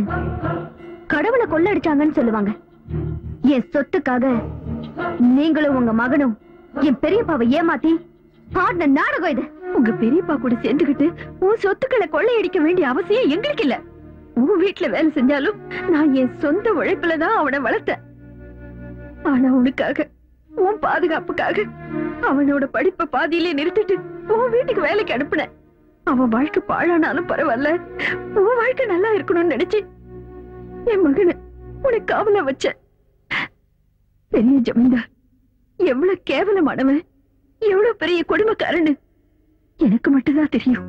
கடவுளை கொள்ளடிச்சாங்கன்னு சொல்லுவாங்க. என் சொத்துக்காக நீங்களும் உங்க மகனும் என் பெரியப்பாவை ஏமாத்தி ஆடின நாடகம் இது. உங்க பெரியப்பா கூட சேர்ந்துகிட்டு உன் சொத்துக்களை கொள்ளையடிக்க வேண்டிய அவசியம் எங்களுக்கு இல்ல. உன் வீட்டுல வேலை செஞ்சாலும் நான் என் சொந்த உழைப்புலதான் அவனை வளர்த்தேன். ஆனா உனக்காக, உன் பாதுகாப்புக்காக அவனோட படிப்பை பாதியிலே நிறுத்திட்டு உன் வீட்டுக்கு வேலைக்கு அனுப்புன. அவன் வாழ்க்கை பாழானாலும் பரவாயில்ல, உன் வாழ்க்கை நல்லா இருக்கணும்னு நினைச்சு என் மகனை உனக்கு காவல வச்ச. பெரிய ஜமீன்தார் எவ்வளவு கேவலமானவன், எவ்வளவு பெரிய கொடுமைக்காரன்னு எனக்கு மட்டும்தான் தெரியும்.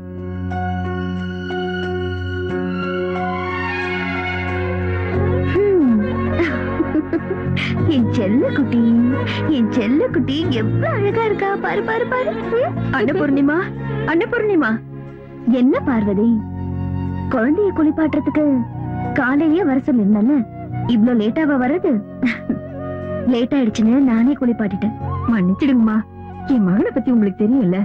என் செல்ல குட்டி, என் செல்ல குட்டி எவ்வளவு அழகா இருக்கா பாரு பாரு பாரு. அன்னபூர்ணிமா, அன்னபூர்ணிமா. என்ன பார்வதி, குழந்தைய குளிப்பாட்டுறதுக்கு காலையிலேயே வர சொல்லிருந்தேன்ல, இவ்வளவு லேட்டாவா வர்றது? லேட் ஆயிடுச்சுன்னு நானே குளிப்பாட்டிட்டேன். மன்னிச்சிடுங்கம்மா, என் மகனை பத்தி உங்களுக்கு தெரியும்ல.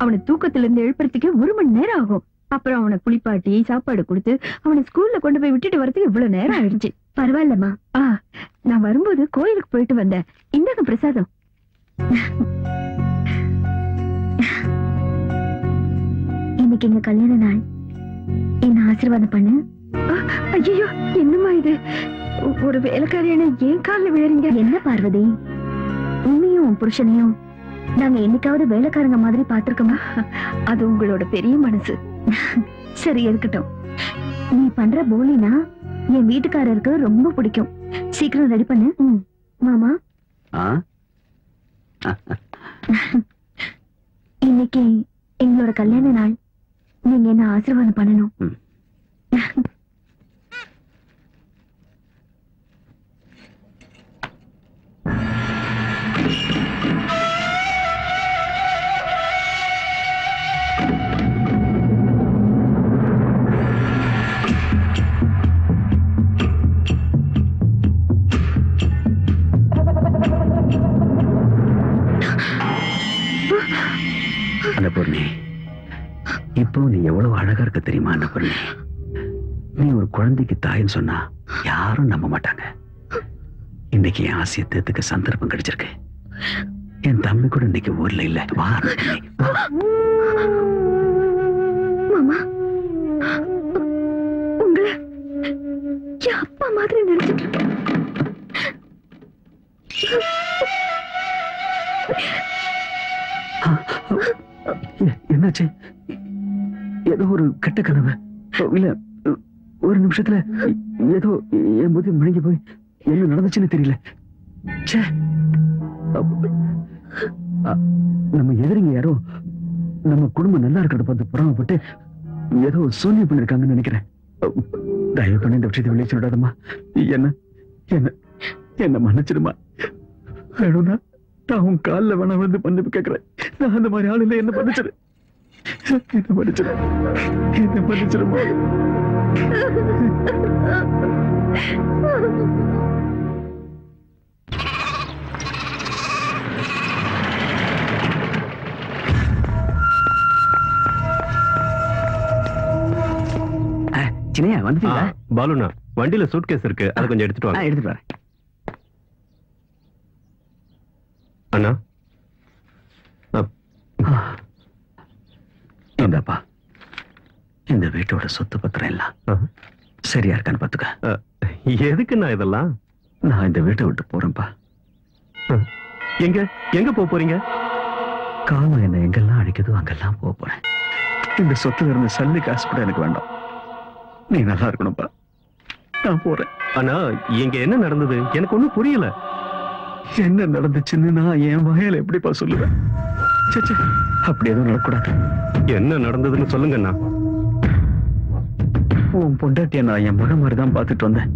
அவனை தூக்கத்துல இருந்து எழுப்புறதுக்கு 1 மணி நேரம் ஆகும். அப்புறம் அவனை குளிப்பாட்டி சாப்பாடு கொடுத்து அவனை ஸ்கூல்ல கொண்டு போய் விட்டுட்டு வரதுக்கு இவ்வளவு நேரம் ஆயிடுச்சு. பரவாயில்லம்மா. நான் வரும்போது கோயிலுக்கு போயிட்டு வந்தேன். இந்தாங்க பிரசாதம். இன்னைக்கு எங்க கல்யாண நாள், என்ன ஆசீர்வாதம் பண்ணு. ஐயோ, என்னம்மா இது? ஒரு வேலைக்காரியான ஏன் காலில் விழறீங்க? என்ன பார்வதி, உன்னையும் உன் புருஷனையும் நாங்க என்னைக்காவது வேலைக்காரங்க மாதிரி பாத்திருக்கோமா? அது உங்களோட பெரிய மனசு. சரி, இருக்கட்டும். நீ பண்ற போலினா என் வீட்டுக்காரருக்கு ரொம்ப பிடிக்கும். சீக்கிரம் ரெடி பண்ணு. மாமா, இன்னைக்கு எங்களோட கல்யாண நாள், நீங்க என்ன ஆசீர்வாதம் பண்ணணும். அன்னபூர்ணி, இப்போ நீ எவ்வளவு அழகா இருக்க தெரியுமா? அன்னபூர்ணி, நீ ஒரு குழந்தைக்கு தாயின்னு சொன்னா யாரும் நம்ப மாட்டாங்க. இன்னைக்கு என் ஆசையை தேர்த்துக்க சந்தர்ப்பம் கிடைச்சிருக்கு. என் தம்பி கூட இன்னைக்கு ஊர்ல இல்ல. வா மாமா, உங்களை என் அப்பா மாதிரி நினைச்சிட்டு இருக்கேன். என்னாச்சு? ஏதோ ஒரு கெட்ட கனவு இல்ல? ஒரு நிமிஷத்துல ஏதோ என் புத்தி முழுங்கி போய் என்ன நடந்துச்சுன்னு தெரியல. நம்ம எதிரிங்க யாரோ நம்ம குடும்பம் நல்லா இருக்கிறத பார்த்து புறாமப்பட்டு ஏதோ சூன்யம் பண்ணிருக்காங்கன்னு நினைக்கிறேன். தயவு பண்ணி இந்த விஷயத்தை வெளியே சொல்லாதம்மா. என்ன என்ன என்ன மன்னிச்சிடுமா. வேணும்னா நான் உன் காலில் வேணா வந்து மன்னிப்பு கேட்கிறேன். நான் அந்த மாதிரி ஆள் இல்லை. என்ன மன்னிச்சிடு, என்ன மன்னிச்சிடு, என்ன மன்னிச்சிடுமா. சின்னையா வந்துட்டீங்களா? பாலுண்ணா, வண்டியில சூட்கேஸ் இருக்கு, அதை கொஞ்சம் எடுத்துட்டு வாங்க. எடுத்துட்டு வரேன். அண்ணா, இந்தப்பா, இந்த வீட்டோட சொத்து பத்திரம் எல்லாம் சரியா இருக்கான்னு பாத்துக்க. எதுக்குண்ணா இதெல்லாம்? நான் இந்த வீட்டை விட்டு போறேன்ப்பா. எங்க எங்க போறீங்க? காலம் என்ன எங்கெல்லாம் அடிக்குதோ அங்கெல்லாம் போறேன். இந்த சொத்துல இருந்து சல்லி காசு கூட எனக்கு வேண்டாம். நீ நல்லா இருக்கணும்பா. நான் போறேன். ஆனா இங்க என்ன நடந்தது எனக்கு ஒண்ணும் புரியல. என்ன நடந்துச்சுன்னு நான் என் வாயால எப்படிப்பா சொல்லுவேன்? சே, அப்படி எதுவும் நடக்கூடாது. என்ன நடந்ததுன்னு சொல்லுங்கண்ணா. உன் பொண்டாட்டிய நான் என் மகன் மாதிரிதான் பார்த்துட்டு வந்தேன்.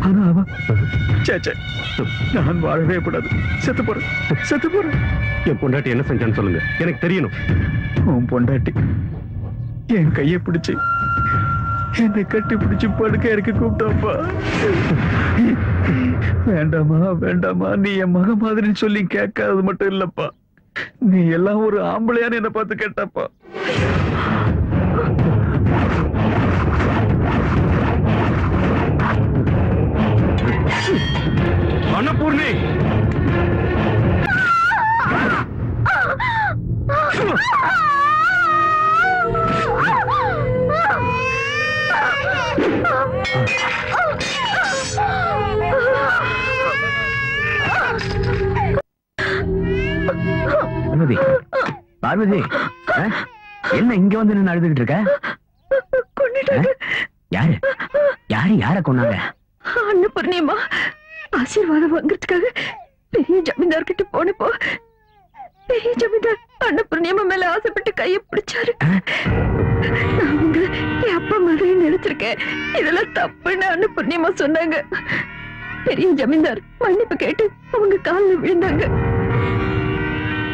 ஆனா அவ சே, நான் வாழவே கூடாது. செத்து போறேன். என் பொண்டாட்டி என்ன செஞ்சான்னு சொல்லுங்க, எனக்கு தெரியணும். உன் பொண்டாட்டி என் கையை பிடிச்சு என்னை கட்டி பிடிச்சு படுக்க இருக்க கூப்பிட்டாப்பா. வேண்டாமா நீ என் மக மாதிரின்னு சொல்லி கேட்காதது மட்டும் இல்லப்பா, நீ எல்லாம் ஒரு ஆம்பளையான்னு என்ன பார்த்து கேட்டாப்பா. அன்னபூர்ணி, பார்வதி, என்ன இங்க வந்து நின்னு அழுதுகிட்டு இருக்க? யார கொண்டாங்க? அன்னபூர்ணியம்மா ஆசீர்வாதம் வாங்கறதுக்காக பெரிய ஜமீன்தார் கிட்ட போனப்போ பெரிய ஜமீன்தார் அன்னபூர்ணியம்மா மேல ஆசைப்பட்டு கையை பிடிச்சாரு. நான் உங்களை என் அப்பா மாதிரி நினைச்சிருக்கேன், இதெல்லாம் தப்புன்னு அன்னபூர்ணியம்மா சொன்னாங்க. பெரிய ஜமீன்தார் மன்னிப்பு கேட்டு அவங்க காலில் விழுந்தாங்க.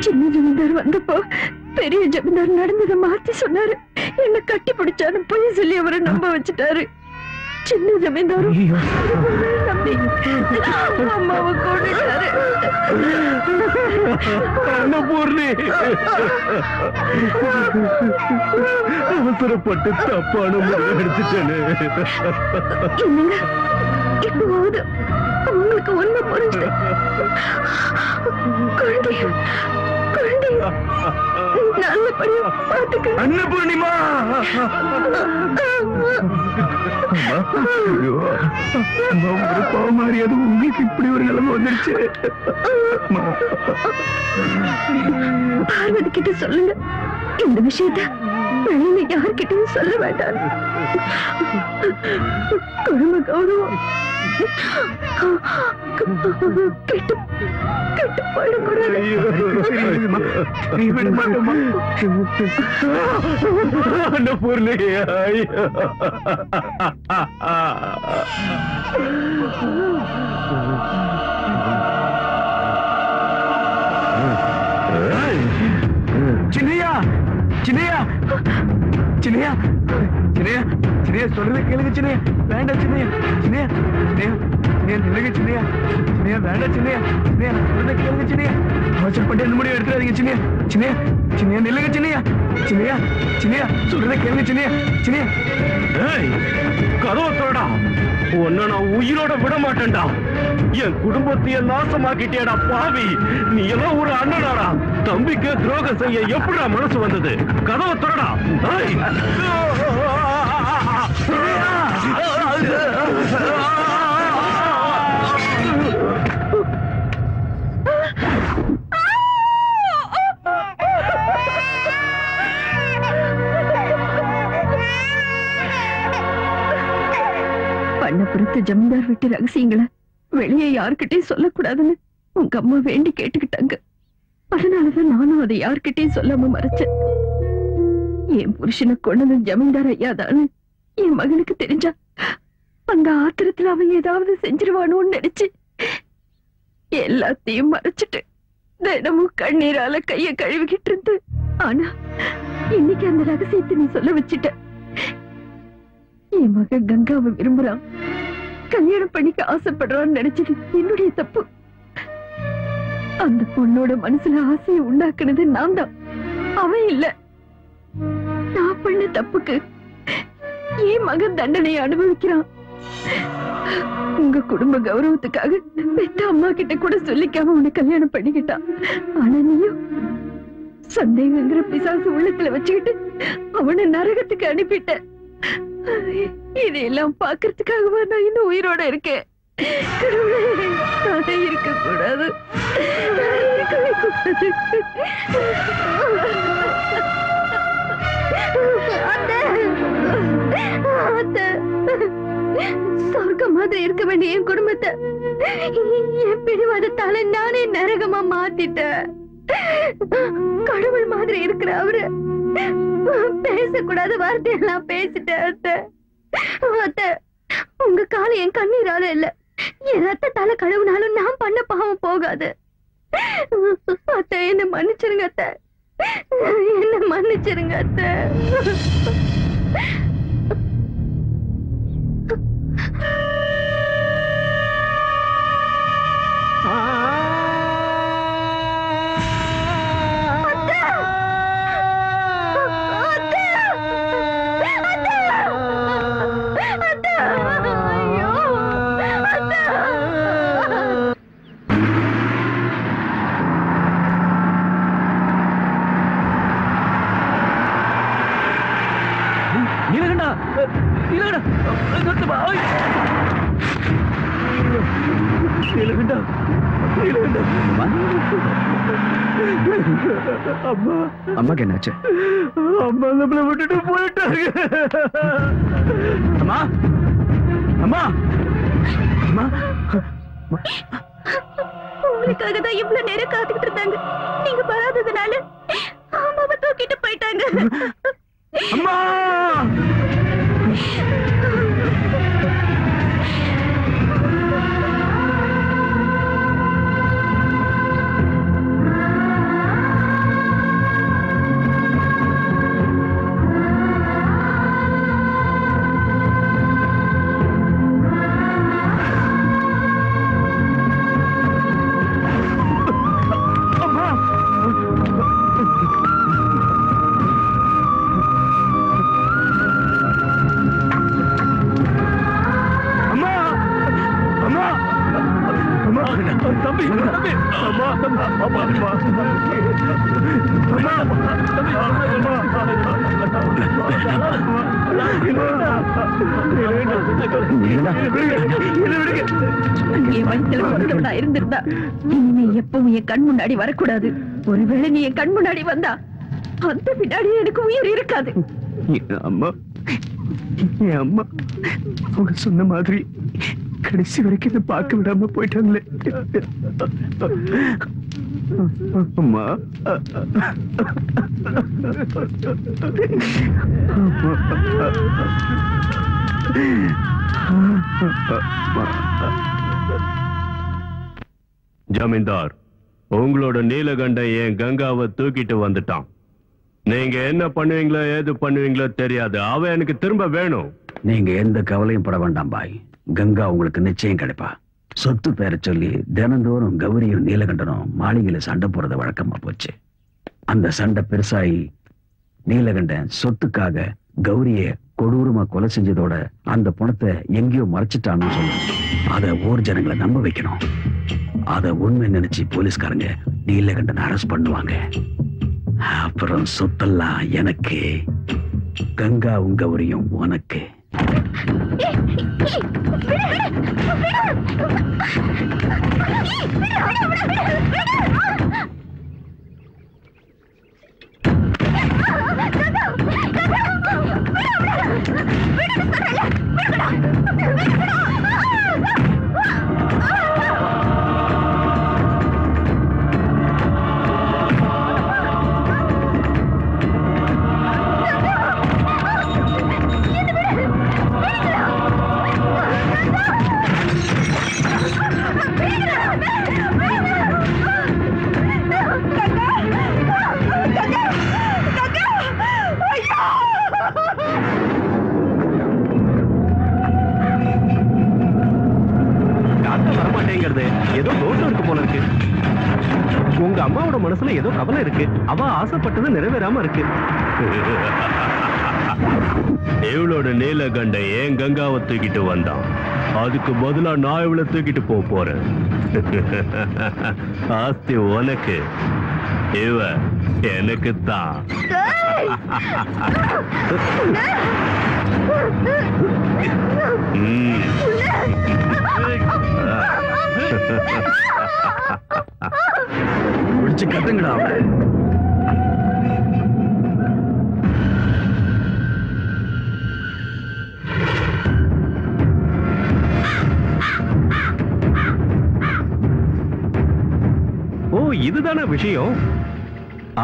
சின்ன ஜமீன்தார் வந்தப்போ பெரிய ஜமீன்தார் நடந்ததை மாத்தி சொன்னாரு. என்ன கட்டி பிடிச்சாரு பொய் சொல்லி அவரை நம்ப வச்சுட்டாரு. சின்ன ஜமீன்தாரும் நம்பி அம்மாவை கொண்டுட்டாரு. அன்னபூர்ணி, அவசரப்பட்டு தப்பான முடிவு எடுத்துட்டேன்னு. என்னங்க இப்போது உங்களுக்கு ஒண்ணு புரிஞ்சு குழந்தை நல்லபடியா பாத்துக்க. அன்னபூர்ணிமா, ஒரு பாவமாரி அது உங்களுக்கு இப்படி ஒரு நிலைமை வந்துருச்சு. பார்வதி கிட்ட சொல்லுங்க, இந்த விஷயத்த வெளியில யார்கிட்டயும் சொல்ல வேண்டாம். குடும்ப கௌரவம் கெட்டு போயிடக்கூடாது. அன்னபூர்ணி, சின்னையா சொல்றதை கேளுங்க. சின்னையா வேண்டாம். சின்னையா நில்லுங்க. சின்னையா வேண்டாம். சின்னையா சொல்றதை கேளுங்க. சின்னையா அவசரப்பட்டு எந்த முடிவு எடுத்துறாதீங்க. சின்னையா நில்லுங்க. சின்னையா சொல்றதை கேளுங்க. சின்னையா கதவை திறடா, உன்னை நான் உயிரோட விட மாட்டேன்டா. என் குடும்பத்தையே நாசமாக்கிட்டேடா பாவி. நீ எல்லாம் ஒரு அண்ணனாடா, தம்பிக்கு துரோகம் செய்ய எப்படிடா மனசு வந்தது? கதவை திறடா. பண்ணப்புறத்து ஜமீன்தார் வீட்டு ரகசியங்களை வெளியே யாருக்கிட்டையும் சொல்லக்கூடாதுன்னு உங்க அம்மா வேண்டி கேட்டுக்கிட்டாங்க. அதனாலதான் நானும் அதை யார்கிட்டையும் சொல்லாம மறைச்சேன். என் புருஷனை கொண்டது ஜமீன்தார் ஐயாதான்னு என் மகனுக்கு தெரிஞ்சா அந்த ஆத்திரத்துல அவன் ஏதாவது செஞ்சிருவானோன்னு நினைச்சு எல்லாத்தையும் மறைச்சிட்டு தினமும் கண்ணீரால கைய கழுவிக்கிட்டு இருந்து. ஆனா இன்னைக்கு அந்த ரகசியத்தை நீ சொல்ல வச்சுட்ட. என் மகன் கங்காவை விரும்புறான், கல்யாணம் பண்ணிக்க ஆசைப்படுறான்னு நினைச்சது என்னுடைய தப்பு. அந்த பொண்ணோட மனசுல ஆசையை உண்டாக்குனது நான் தான், அவன் இல்ல. நான் பண்ண தப்புக்கு என் மகன் தண்டனையை அனுபவிக்கிறான். உங்க குடும்ப கௌரவத்துக்காக பெத்த அம்மா கிட்ட கூட சொல்லிக்காம உன்னை கல்யாணம் பண்ணிக்கிட்டான். ஆனா நீயும் சந்தேகங்கிற பிசாசு உள்ளத்துல வச்சுக்கிட்டு அவனை நரகத்துக்கு அனுப்பிட்ட. இதையெல்லாம் பாக்குறதுக்காகவா நான் இன்னும் உயிரோட இருக்கேன்? அதை இருக்க கூடாது. சொர்க்கம் மாதிரி இருக்க வேண்டிய என் குடும்பத்தை என் பிடிவாதத்தால நானே நரகமா மாத்திட்டேன். கடவுள் மாதிரி இருக்கிற அவரு பேசக்கூடாத வார்த்தையெல்லாம் பேசிட்டேன். அத்தை, உங்க கால என் கண்ணீரால இல்ல, என் ரத்தத்தால கழுவுனாலும் நான் பண்ண பாவம் போகாது. அத்தை, என்ன மன்னிச்சிருங்க அத்தை, என்ன மன்னிச்சிருங்க அத்தை. அம்மாக்கு என்னாச்சு? அம்மா நம்மளை விட்டுட்டு போயிட்டாங்க. அம்மா, அம்மா, அம்மா. உங்களுக்காக தான் இவ்வளவு நேரம் காத்துக்கிட்டு இருந்தாங்க. நீங்க வராததுனால அம்மாவை தூக்கிட்டு போயிட்டாங்க. அம்மா, இருந்திருந்தா இனிமே எப்பவும் என் கண் முன்னாடி வரக்கூடாது. ஒருவேளை நீ என் கண் முன்னாடி வந்தா அந்த பின்னாடி எனக்கு உயிர் இருக்காது. அம்மா, என் அம்மா அவங்க சொன்ன மாதிரி கடைசி வரைக்கும் இதை பார்க்க விடாம போயிட்டாங்களே. அம்மா, ஜமீன்தார், உங்களோட நீலகண்டன் என் கங்காவை தூக்கிட்டு வந்துட்டான். நீங்க என்ன பண்ணுவீங்களோ ஏது பண்ணுவீங்களோ தெரியாது. அவன் எனக்கு திரும்ப வேணும். நீங்க எந்த கவலையும் பட வேண்டாம் பாய். கங்கா உங்களுக்கு நிச்சயம் கிடைப்பா. சொத்து பேர சொல்லி தினந்தோறும் கௌரியும் நீலகண்டனும் மாளிகையில சண்டை போறது வழக்கமா போச்சு. அந்த சண்டை பெருசாயி நீலகண்டன் சொத்துக்காக கௌரிய கொடூரமா கொலை செஞ்சதோட அந்த பணத்தை எங்கேயோ மறைச்சிட்டான்னு சொல்லணும். அத ஊர் ஜனங்களை நம்ப வைக்கணும். அத உண்மை நினைச்சு போலீஸ்காரங்க நீலகண்டன் அரெஸ்ட் பண்ணுவாங்க. அப்புறம் சொத்தெல்லாம் எனக்கு, கங்காவும் கௌரியும் உனக்கு. ஏதோ தோட்டம் இருக்கு போல இருக்கு. உங்க அம்மாவோட மனசுல ஏதோ கவலை இருக்கு. அவ ஆசைப்பட்டது நிறைவேறாம இருக்கு. இவளோட நீலகண்டன் ஏன் கங்காவை தூக்கிட்டு வந்தான். அதுக்கு பதிலா நான் இவளை தூக்கிட்டு போறேன். ஆஸ்தி உனக்கு, இவ எனக்கு தான். பிடிச்சு கத்துங்கடா. அவன் இதுதானே விஷயம்.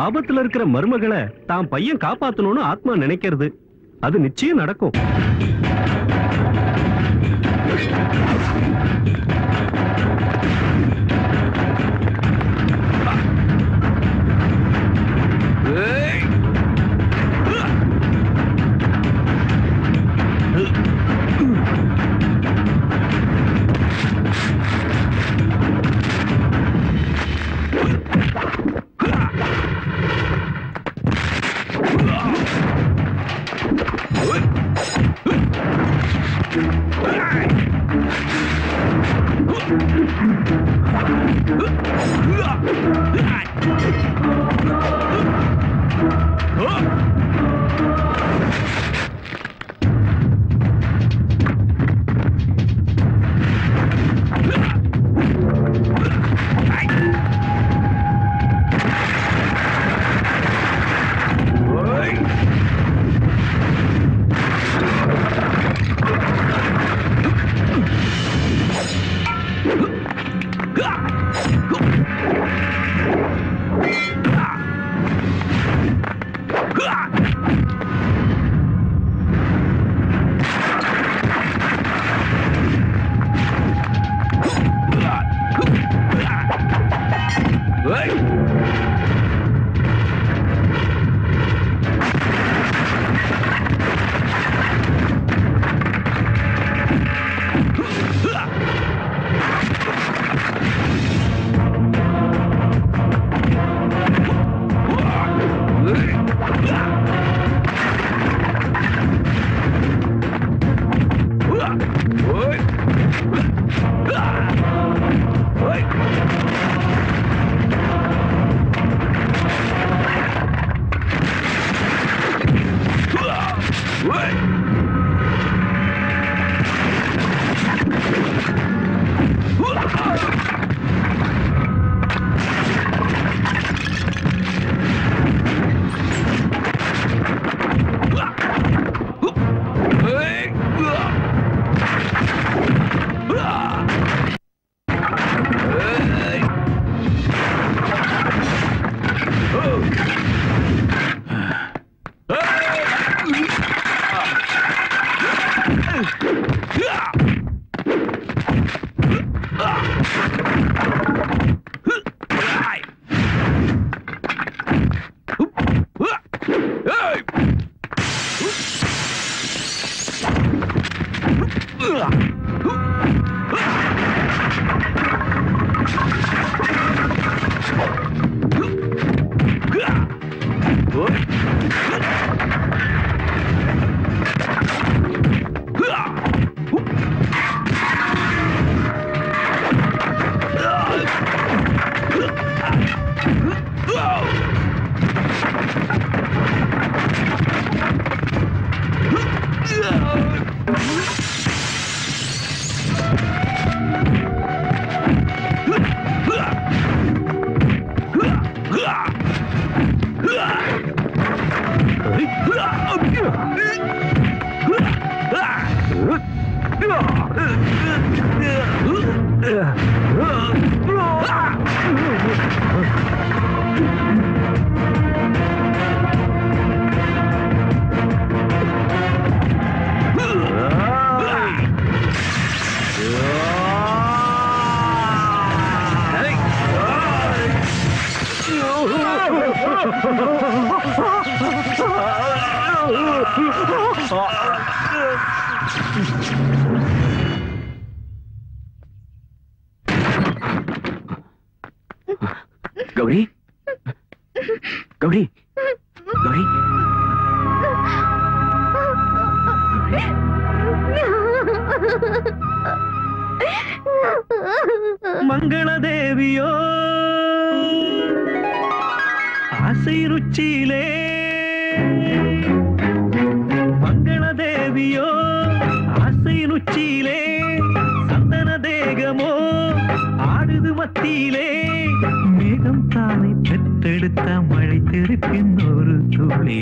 ஆபத்துல இருக்கிற மருமகளை தான் பையன் காப்பாத்தணும்னு ஆத்மா நினைக்கிறது, அது நிச்சயம் நடக்கும். கௌரி கௌரி கௌரி மங்களதேவியோ ஆசை ருச்சியிலே, மங்களதேவியோ ஆசை ருச்சியிலே, சந்தன தேகமோ ஆடுது மத்தியிலே, மேகம் தானை பெற்றெடுத்த மழை திருப்பின் ஒரு துளி.